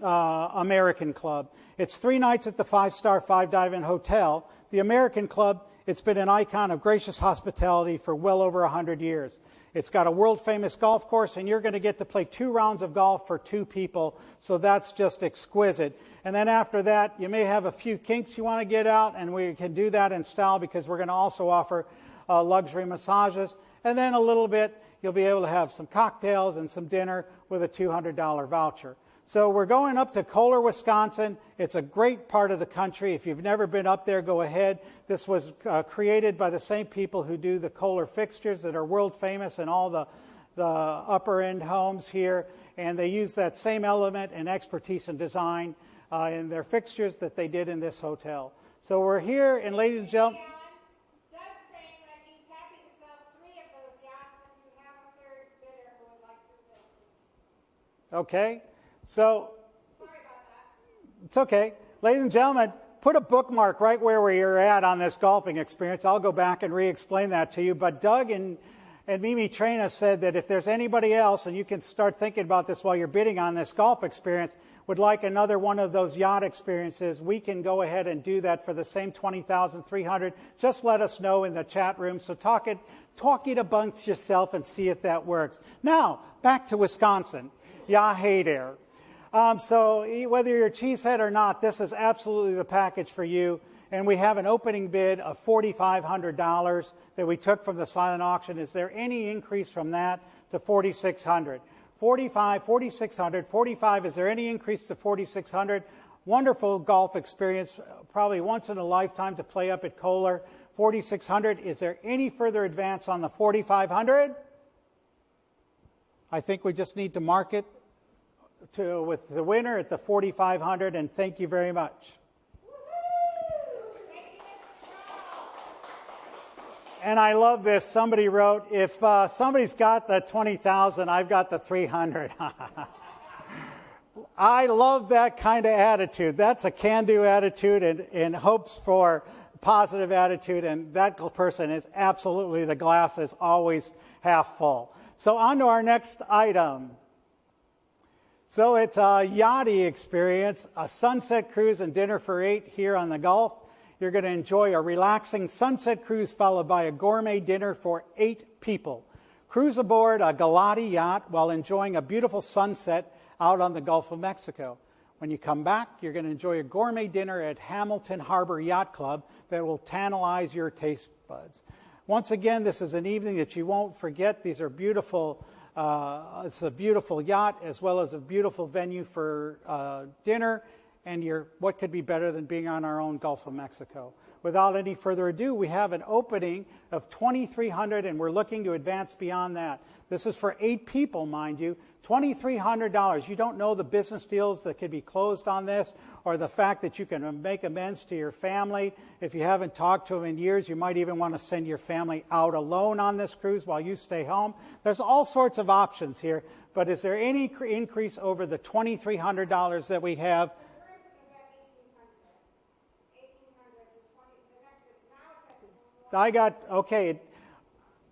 American Club. It's 3 nights at the 5-star 5-dive-in hotel. The American Club, it's been an icon of gracious hospitality for well over 100 years. It's got a world-famous golf course, and you're going to get to play 2 rounds of golf for 2 people, so that's just exquisite. And then after that, you may have a few kinks you want to get out, and we can do that in style because we're going to also offer luxury massages. And then a little bit, you'll be able to have some cocktails and some dinner with a $200 voucher. So we're going up to Kohler, Wisconsin. It's a great part of the country. If you've never been up there, go ahead. This was created by the same people who do the Kohler fixtures that are world famous in all the upper end homes here. And they use that same element and expertise in design in their fixtures that they did in this hotel. So we're here, and ladies and gentlemen, okay, so it's okay. Ladies and gentlemen, put a bookmark right where you're at on this golfing experience. I'll go back and re-explain that to you. But Doug and Mimi Trena said that if there's anybody else, and you can start thinking about this while you're bidding on this golf experience, would like another one of those yacht experiences, we can go ahead and do that for the same $20,300. Just let us know in the chat room. So talk it amongst yourself and see if that works. Now, back to Wisconsin. Yeah, hey there. So whether you're a cheesehead or not, this is absolutely the package for you. And we have an opening bid of $4,500 that we took from the silent auction. Is there any increase from that to $4,600? 45, 4,600, 45. Is there any increase to 4,600? Wonderful golf experience, probably once in a lifetime to play up at Kohler. 4,600. Is there any further advance on the 4,500? I think we just need to mark it with the winner at the 4,500, and thank you very much. And I love this. Somebody wrote, if somebody's got the 20,000, I've got the 300. I love that kind of attitude. That's a can-do attitude and hopes for positive attitude, and that person is absolutely, the glass is always half full. So on to our next item. So it's a yachty experience, a sunset cruise and dinner for 8 here on the Gulf. You're going to enjoy a relaxing sunset cruise followed by a gourmet dinner for 8 people. Cruise aboard a Galati yacht while enjoying a beautiful sunset out on the Gulf of Mexico. When you come back, you're going to enjoy a gourmet dinner at Hamilton Harbor Yacht Club that will tantalize your taste buds. Once again, this is an evening that you won't forget. These are beautiful. It's a beautiful yacht as well as a beautiful venue for dinner. And what could be better than being on our own Gulf of Mexico? Without any further ado, we have an opening of $2,300, and we're looking to advance beyond that. This is for 8 people, mind you. $2,300. You don't know the business deals that could be closed on this, or the fact that you can make amends to your family. If you haven't talked to them in years, you might even want to send your family out alone on this cruise while you stay home. There's all sorts of options here, but is there any increase over the $2,300 that we have? Okay,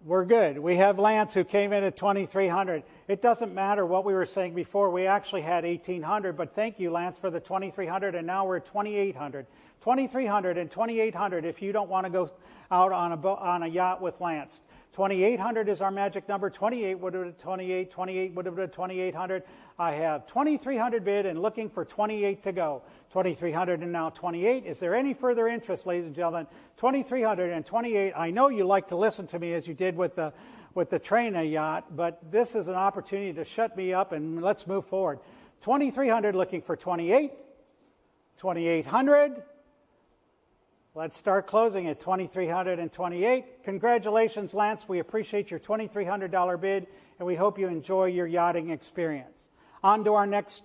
we're good. We have Lance who came in at $2,300. It doesn't matter what we were saying before. We actually had $1,800, but thank you, Lance, for the $2,300, and now we're at $2,800. $2,300 and $2,800 if you don't want to go out on a yacht with Lance. $2,800 is our magic number. 28 would have been 28. 28 would have been 2,800. I have 2,300 bid and looking for 28 to go. 2,300 and now 28. Is there any further interest, ladies and gentlemen? 2,300 and 28. I know you like to listen to me as you did with the Traina yacht, but this is an opportunity to shut me up and let's move forward. 2,300 looking for 28. 2,800. Let's start closing at 2,328. Congratulations, Lance. We appreciate your $2,300 bid, and we hope you enjoy your yachting experience. On to our next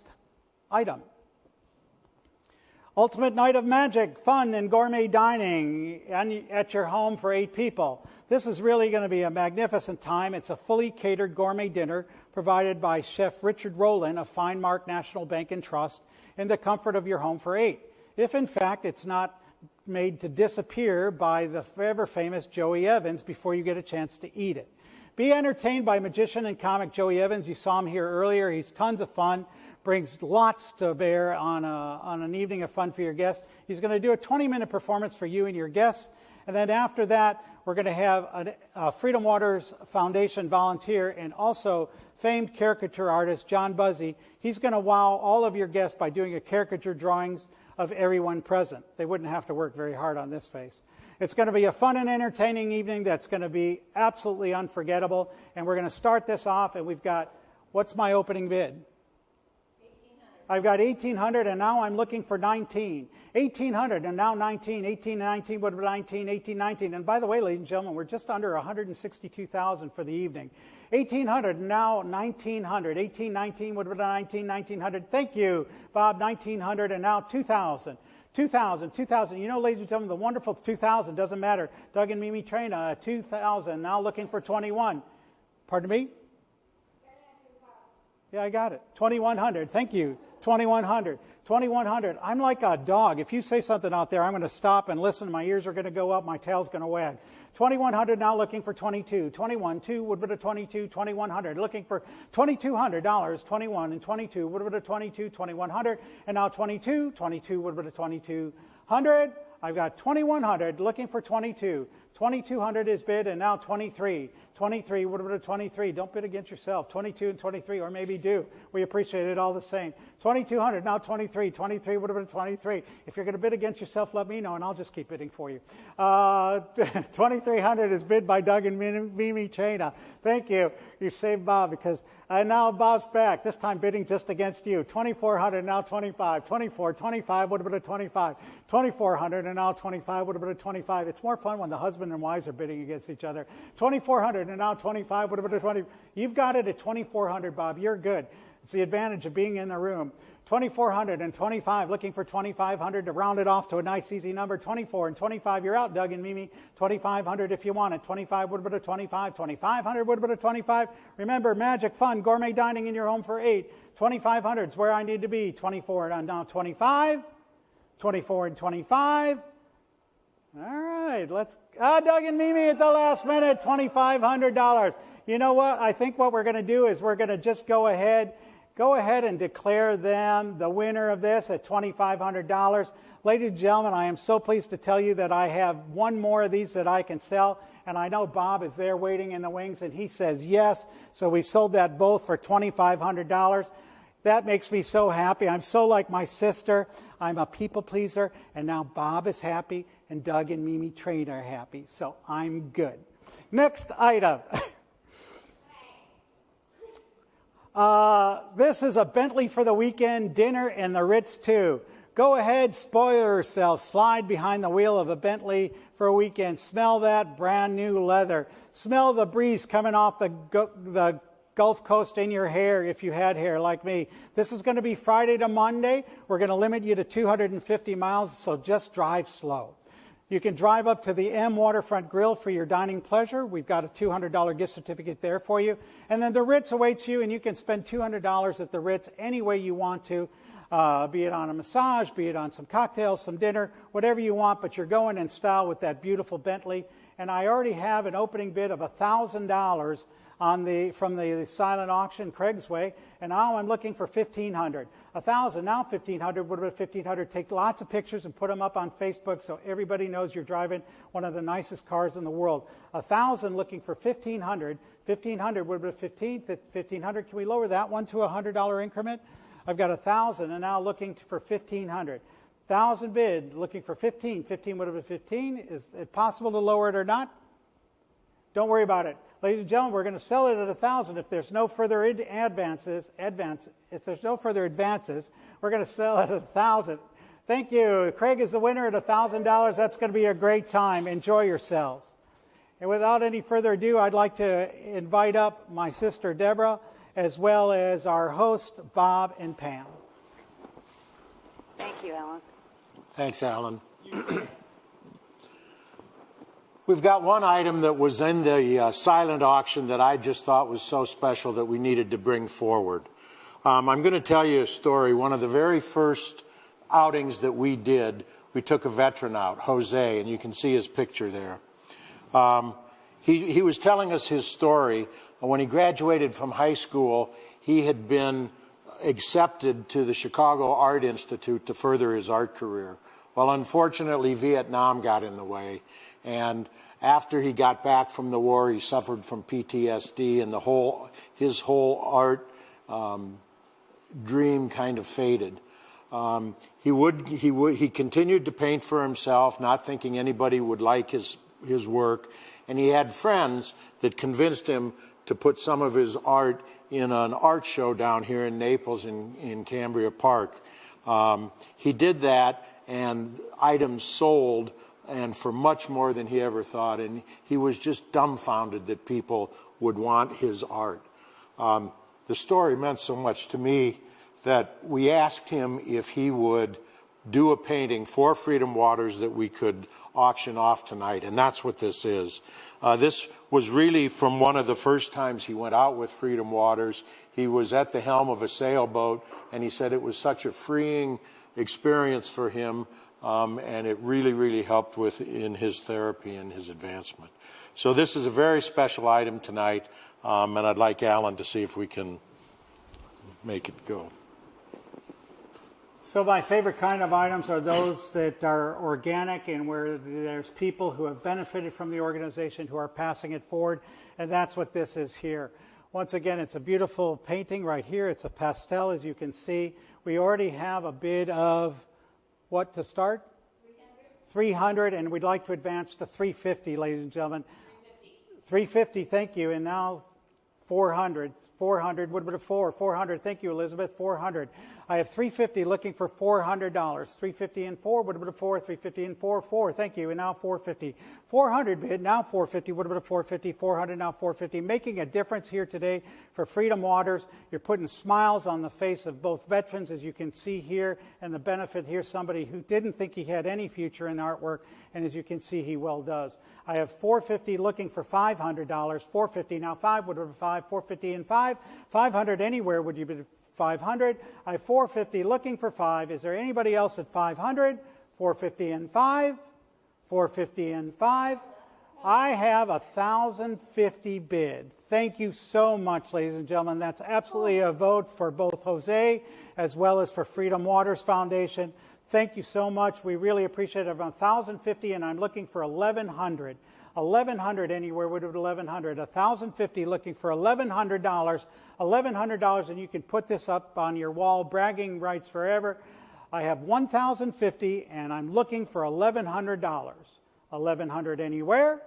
item. Ultimate night of magic, fun, and gourmet dining at your home for 8 people. This is really going to be a magnificent time. It's a fully catered gourmet dinner provided by Chef Richard Rowland of Fine Mark National Bank and Trust in the comfort of your home for 8. If, in fact, it's not made to disappear by the forever famous Joey Evans before you get a chance to eat it. Be entertained by magician and comic Joey Evans. You saw him here earlier. He's tons of fun, brings lots to bear on an evening of fun for your guests. He's going to do a 20-minute performance for you and your guests. And then after that, we're going to have a Freedom Waters Foundation volunteer and also famed caricature artist John Buzzy. He's going to wow all of your guests by doing a caricature drawings of everyone present. They wouldn't have to work very hard on this face. It's going to be a fun and entertaining evening that's going to be absolutely unforgettable. And we're going to start this off, and we've got, what's my opening bid? I've got 1,800, and now I'm looking for 19. 1,800, and now 19. 18, 19, what about 19? 18, 19. And by the way, ladies and gentlemen, we're just under 162,000 for the evening. 1,800, and now 1,900. 18, 19, what about 19? 1,900. Thank you, Bob. 1,900, and now 2,000. 2,000, 2,000. You know, ladies and gentlemen, the wonderful 2,000 doesn't matter. Doug and Mimi Traina, 2,000. Now looking for 21. Pardon me? Yeah, I got it. 2,100. Thank you. 2,100. 2,100. I'm like a dog. If you say something out there, I'm going to stop and listen. My ears are going to go up. My tail's going to wag. 2,100. Now looking for 22. 21. 2 would be a 22. 2,100. Looking for $2,200. 21 and 22 would be a 22. 2,100. And now 22. 22 would be a 2,200. I've got 2,100. Looking for 22. 2,200 is bid, and now 23. 23, what about a 23? Don't bid against yourself. 22 and 23, or maybe do. We appreciate it all the same. 2,200, now 23. 23, what about a 23? If you're going to bid against yourself, let me know, and I'll just keep bidding for you. 2,300 is bid by Doug and Mimi Traina. Thank you. You saved Bob, because now Bob's back, this time bidding just against you. 2,400, now 25. 24, 25, what about a 25? 2,400, and now 25, what about a 25? It's more fun when the husband and wives are bidding against each other. 2,400 and now 25. What about a 20? You've got it at 2,400, Bob. You're good. It's the advantage of being in the room. 2,400 and 25. Looking for 2,500 to round it off to a nice easy number. 24 and 25. You're out, Doug and Mimi. 2,500 if you want it. 25. What about a 25? 2,500. What about a 25? Remember, magic, fun, gourmet dining in your home for 8. 2,500 is where I need to be. 24 and now 25. 24 and 25. All right, let's, Doug and Mimi at the last minute, $2,500. You know what? I think what we're going to do is we're going to just go ahead and declare them the winner of this at $2,500. Ladies and gentlemen, I am so pleased to tell you that I have one more of these that I can sell, and I know Bob is there waiting in the wings, and he says yes. So we've sold that both for $2,500. That makes me so happy. I'm so like my sister. I'm a people pleaser, and now Bob is happy, and Doug and Mimi Traina are happy. So I'm good. Next item. This is a Bentley for the weekend, dinner in the Ritz too. Go ahead, spoil yourself. Slide behind the wheel of a Bentley for a weekend. Smell that brand new leather. Smell the breeze coming off the Gulf Coast in your hair if you had hair like me. This is going to be Friday to Monday. We're going to limit you to 250 miles, so just drive slow. You can drive up to the M Waterfront Grill for your dining pleasure. We've got a $200 gift certificate there for you. And then the Ritz awaits you, and you can spend $200 at the Ritz any way you want to, be it on a massage, be it on some cocktails, some dinner, whatever you want, but you're going in style with that beautiful Bentley. and I already have an opening bid of $1,000 from the silent auction Craig's Way, and now I'm looking for $1,500. 1,000, now 1,500, what about 1,500? Take lots of pictures and put them up on Facebook so everybody knows you're driving one of the nicest cars in the world. 1,000 looking for 1,500. 1,500, what about 1,500? Can we lower that one to a $100 increment? I've got 1,000 and now looking for 1,500. 1,000 bid, looking for 15. 15 would have been 15. Is it possible to lower it or not? Don't worry about it. Ladies and gentlemen, we're going to sell it at 1,000. If there's no further advances, we're going to sell it at 1,000. Thank you. Craig is the winner at $1,000. That's going to be a great time. Enjoy yourselves. And without any further ado, I'd like to invite up my sister Deborah, as well as our host, Bob and Pam. Thank you, Alan. Thanks, Alan. We've got one item that was in the silent auction that I just thought was so special that we needed to bring forward. I'm going to tell you a story. One of the very first outings that we did, we took a veteran out, Jose, and you can see his picture there. He was telling us his story. When he graduated from high school, he had been accepted to the Chicago Art Institute to further his art career. Well, unfortunately, Vietnam got in the way, and after he got back from the war, he suffered from PTSD, and his whole art dream kind of faded. He continued to paint for himself, not thinking anybody would like his work, and he had friends that convinced him to put some of his art in an art show down here in Naples in Cambria Park. He did that, and items sold, and for much more than he ever thought, and he was just dumbfounded that people would want his art. The story meant so much to me that we asked him if he would do a painting for Freedom Waters that we could auction off tonight, and that's what this is. This was really from one of the first times he went out with Freedom Waters. He was at the helm of a sailboat, and he said it was such a freeing experience for him, and it really, really helped in his therapy and his advancement. So this is a very special item tonight, and I'd like Alan to see if we can make it go. So my favorite kind of items are those that are organic and where there's people who have benefited from the organization who are passing it forward, and that's what this is here. Once again, it's a beautiful painting right here. It's a pastel, as you can see. We already have a bid of what to start? 300, and we'd like to advance to 350, ladies and gentlemen. 350, thank you, and now 400. 400, what about a 400, thank you, Elizabeth, 400. I have 350 looking for $400. 350 and 4, what about a 4? 350 and 4, thank you, and now 450. 400 bid, now 450, what about a 450? 400, now 450. Making a difference here today for Freedom Waters. You're putting smiles on the face of both veterans, as you can see here, and the benefit here, somebody who didn't think he had any future in artwork, and as you can see, he well does. I have 450 looking for $500. 450, now 5, what about a 5? 450 and 5. 500 anywhere, would you bid 500? I have 450 looking for 5. Is there anybody else at 500? 450 and 5. 450 and 5. I have 1,050 bid. Thank you so much, ladies and gentlemen. That's absolutely a vote for both Jose as well as for Freedom Waters Foundation. Thank you so much. We really appreciate it. I have 1,050 and I'm looking for 1,100. 1,100 anywhere, would have 1,100. 1,050 looking for $1,100. $1,100, and you can put this up on your wall, bragging rights forever. I have 1,050 and I'm looking for $1,100. 1,100 anywhere.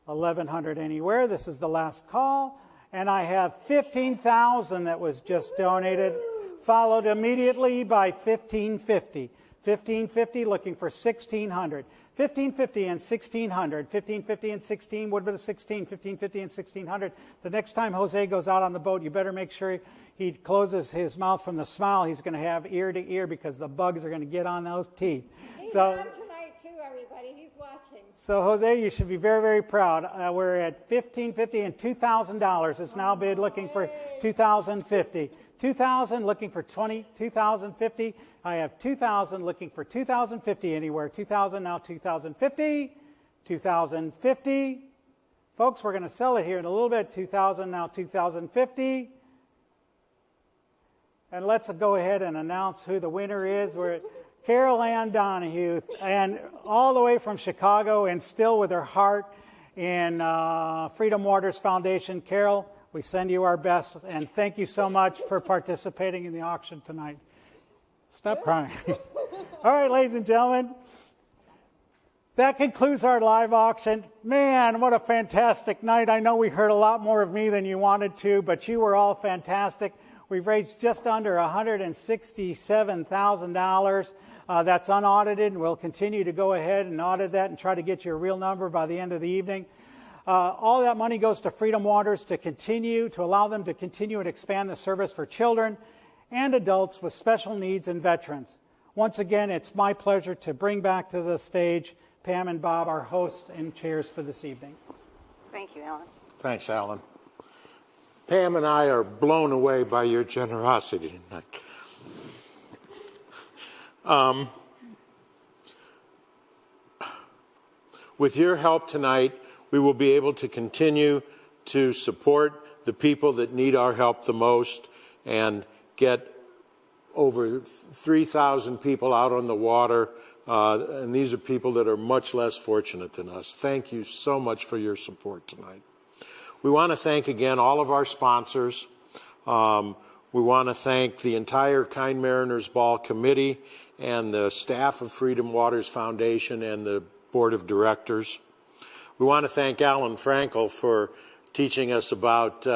1,100 anywhere. This is the last call. And I have 15,000 that was just donated, followed immediately by 1,550. 1,550 looking for 1,600. 1,550 and 1,600. 1,550 and 16 would be the 16. 1,550 and 1,600. The next time Jose goes out on the boat, you better make sure he closes his mouth from the smile he's going to have ear to ear, because the bugs are going to get on those teeth. He's on tonight too, everybody. He's watching. So Jose, you should be very, very proud. We're at $1,550 and $2,000. It's now bid looking for $2,050. $2,000 looking for $2,050. I have $2,000 looking for $2,050 anywhere. $2,000 now $2,050. $2,050. Folks, we're going to sell it here in a little bit. $2,000 now $2,050. And let's go ahead and announce who the winner is. We're at Carol Ann Donahue, and all the way from Chicago, and still with her heart in Freedom Waters Foundation. Carol, we send you our best, and thank you so much for participating in the auction tonight. Stop crying. All right, ladies and gentlemen, that concludes our live auction. Man, what a fantastic night. I know we heard a lot more of me than you wanted to, but you were all fantastic. We've raised just under $167,000. That's unaudited, and we'll continue to go ahead and audit that and try to get you a real number by the end of the evening. All that money goes to Freedom Waters to allow them to continue and expand the service for children and adults with special needs and veterans. Once again, it's my pleasure to bring back to the stage Pam and Bob, our hosts and chairs for this evening. Thank you, Alan. Thanks, Alan. Pam and I are blown away by your generosity tonight. With your help tonight, we will be able to continue to support the people that need our help the most and get over 3,000 people out on the water, and these are people that are much less fortunate than us. Thank you so much for your support tonight. We want to thank again all of our sponsors. We want to thank the entire Kind Mariners Ball Committee and the staff of Freedom Waters Foundation and the Board of Directors. We want to thank Alan Frankel for teaching us about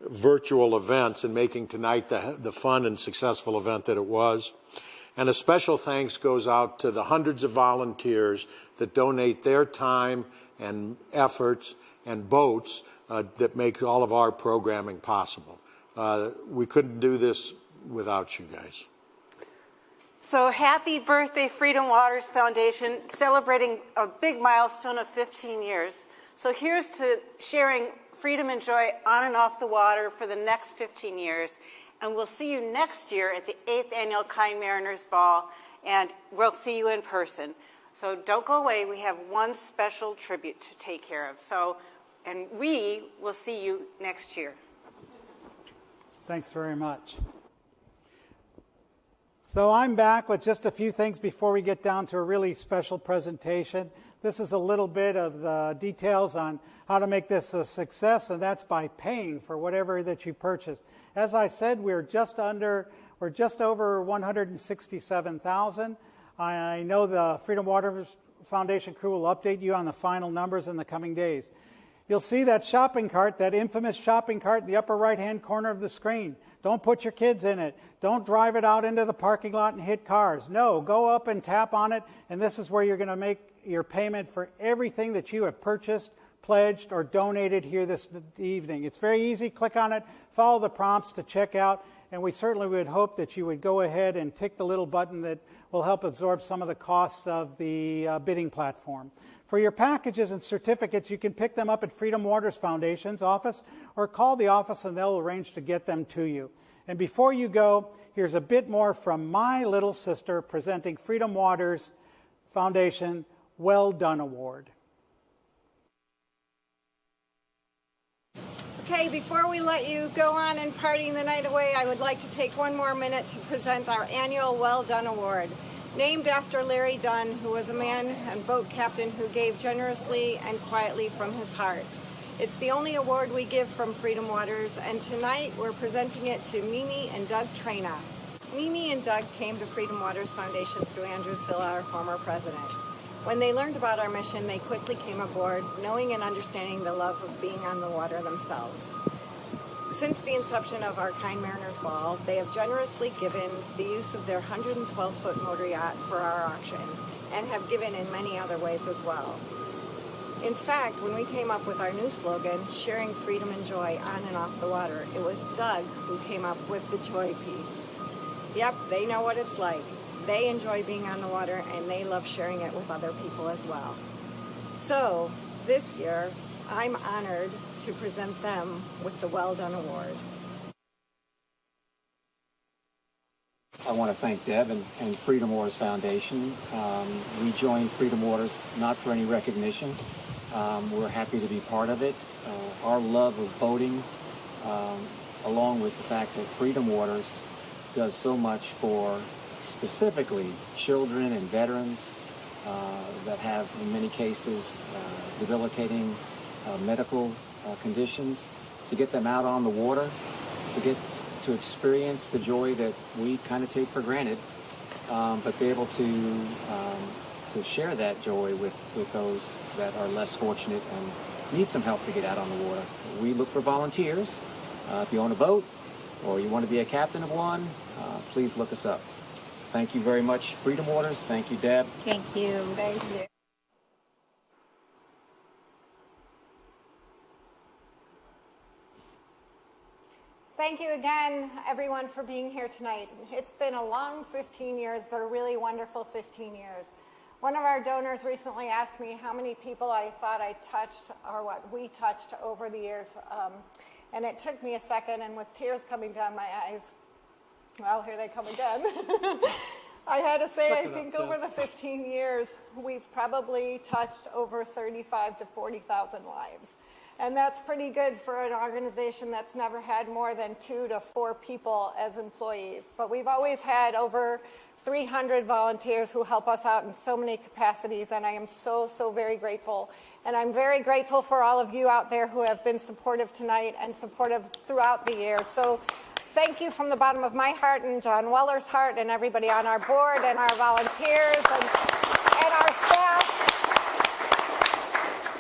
virtual events and making tonight the fun and successful event that it was. And a special thanks goes out to the hundreds of volunteers that donate their time and efforts and boats that make all of our programming possible. We couldn't do this without you guys. So happy birthday, Freedom Waters Foundation, celebrating a big milestone of 15 years. So here's to sharing freedom and joy on and off the water for the next 15 years. And we'll see you next year at the 8th Annual Kind Mariners Ball, and we'll see you in person. So don't go away. We have one special tribute to take care of. And we will see you next year. Thanks very much. So I'm back with just a few things before we get down to a really special presentation. This is a little bit of the details on how to make this a success, and that's by paying for whatever that you purchased. As I said, we're just over 167,000. I know the Freedom Waters Foundation crew will update you on the final numbers in the coming days. You'll see that shopping cart, that infamous shopping cart in the upper right-hand corner of the screen. Don't put your kids in it. Don't drive it out into the parking lot and hit cars. No, go up and tap on it, and this is where you're going to make your payment for everything that you have purchased, pledged, or donated here this evening. It's very easy. Click on it, follow the prompts to check out, and we certainly would hope that you would go ahead and tick the little button that will help absorb some of the costs of the bidding platform. For your packages and certificates, you can pick them up at Freedom Waters Foundation's office or call the office and they'll arrange to get them to you. And before you go, here's a bit more from my little sister presenting Freedom Waters Foundation Well Done Award. Okay, before we let you go on and partying the night away, I would like to take one more minute to present our annual Well Done Award. Named after Larry Dunn, who was a man and boat captain who gave generously and quietly from his heart. It's the only award we give from Freedom Waters, and tonight we're presenting it to Mimi and Doug Trena. Mimi and Doug came to Freedom Waters Foundation through Andrew Silla, our former president. When they learned about our mission, they quickly came aboard, knowing and understanding the love of being on the water themselves. Since the inception of our Kind Mariners Ball, they have generously given the use of their 112-foot motor yacht for our auction and have given in many other ways as well. In fact, when we came up with our new slogan, Sharing Freedom and Joy on and off the water, it was Doug who came up with the joy piece. Yep, they know what it's like. They enjoy being on the water and they love sharing it with other people as well. So this year, I'm honored to present them with the Well Done Award. I want to thank Deb and Freedom Waters Foundation. We joined Freedom Waters not for any recognition. We're happy to be part of it. Our love of boating, along with the fact that Freedom Waters does so much for specifically children and veterans that have, in many cases, debilitating medical conditions, to get them out on the water, to get to experience the joy that we kind of take for granted, but be able to share that joy with those that are less fortunate and need some help to get out on the water. We look for volunteers. If you own a boat or you want to be a captain of one, please look us up. Thank you very much, Freedom Waters. Thank you, Deb. Thank you. Thank you. Thank you again, everyone, for being here tonight. It's been a long 15 years, but a really wonderful 15 years. One of our donors recently asked me how many people I thought I touched, or what we touched over the years. And it took me a second, and with tears coming down my eyes, well, here they come again. I had to say, I think over the 15 years, we've probably touched over 35 to 40,000 lives. And that's pretty good for an organization that's never had more than 2 to 4 people as employees. But we've always had over 300 volunteers who help us out in so many capacities, and I am so, so very grateful. And I'm very grateful for all of you out there who have been supportive tonight and supportive throughout the year. So thank you from the bottom of my heart and John Weller's heart and everybody on our board and our volunteers and our staff.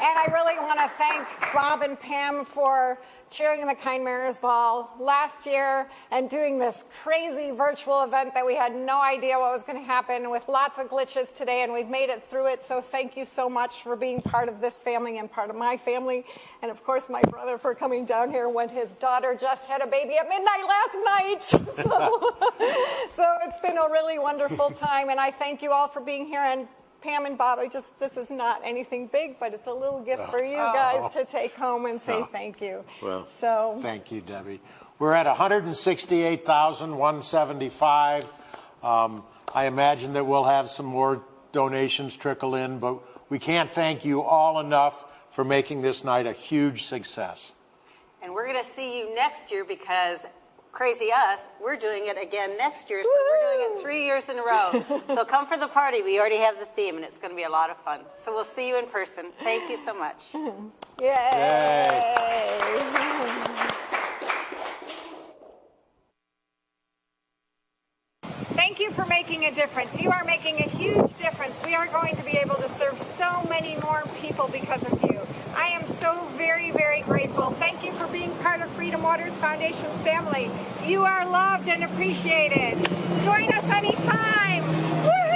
And I really want to thank Bob and Pam for cheering the Kind Mariners Ball last year and doing this crazy virtual event that we had no idea what was going to happen, with lots of glitches today, and we've made it through it. So thank you so much for being part of this family and part of my family. And of course, my brother for coming down here when his daughter just had a baby at midnight last night. So it's been a really wonderful time, and I thank you all for being here. And Pam and Bob, this is not anything big, but it's a little gift for you guys to take home and say thank you. Well, so thank you, Debbie. We're at 168,175. I imagine that we'll have some more donations trickle in, but we can't thank you all enough for making this night a huge success. And we're going to see you next year, because crazy us, we're doing it again next year. So we're doing it 3 years in a row. So come for the party. We already have the theme, and it's going to be a lot of fun. So we'll see you in person. Thank you so much. Yay! Thank you for making a difference. You are making a huge difference. We are going to be able to serve so many more people because of you. I am so very, very grateful. Thank you for being part of Freedom Waters Foundation's family. You are loved and appreciated. Join us anytime. Woo!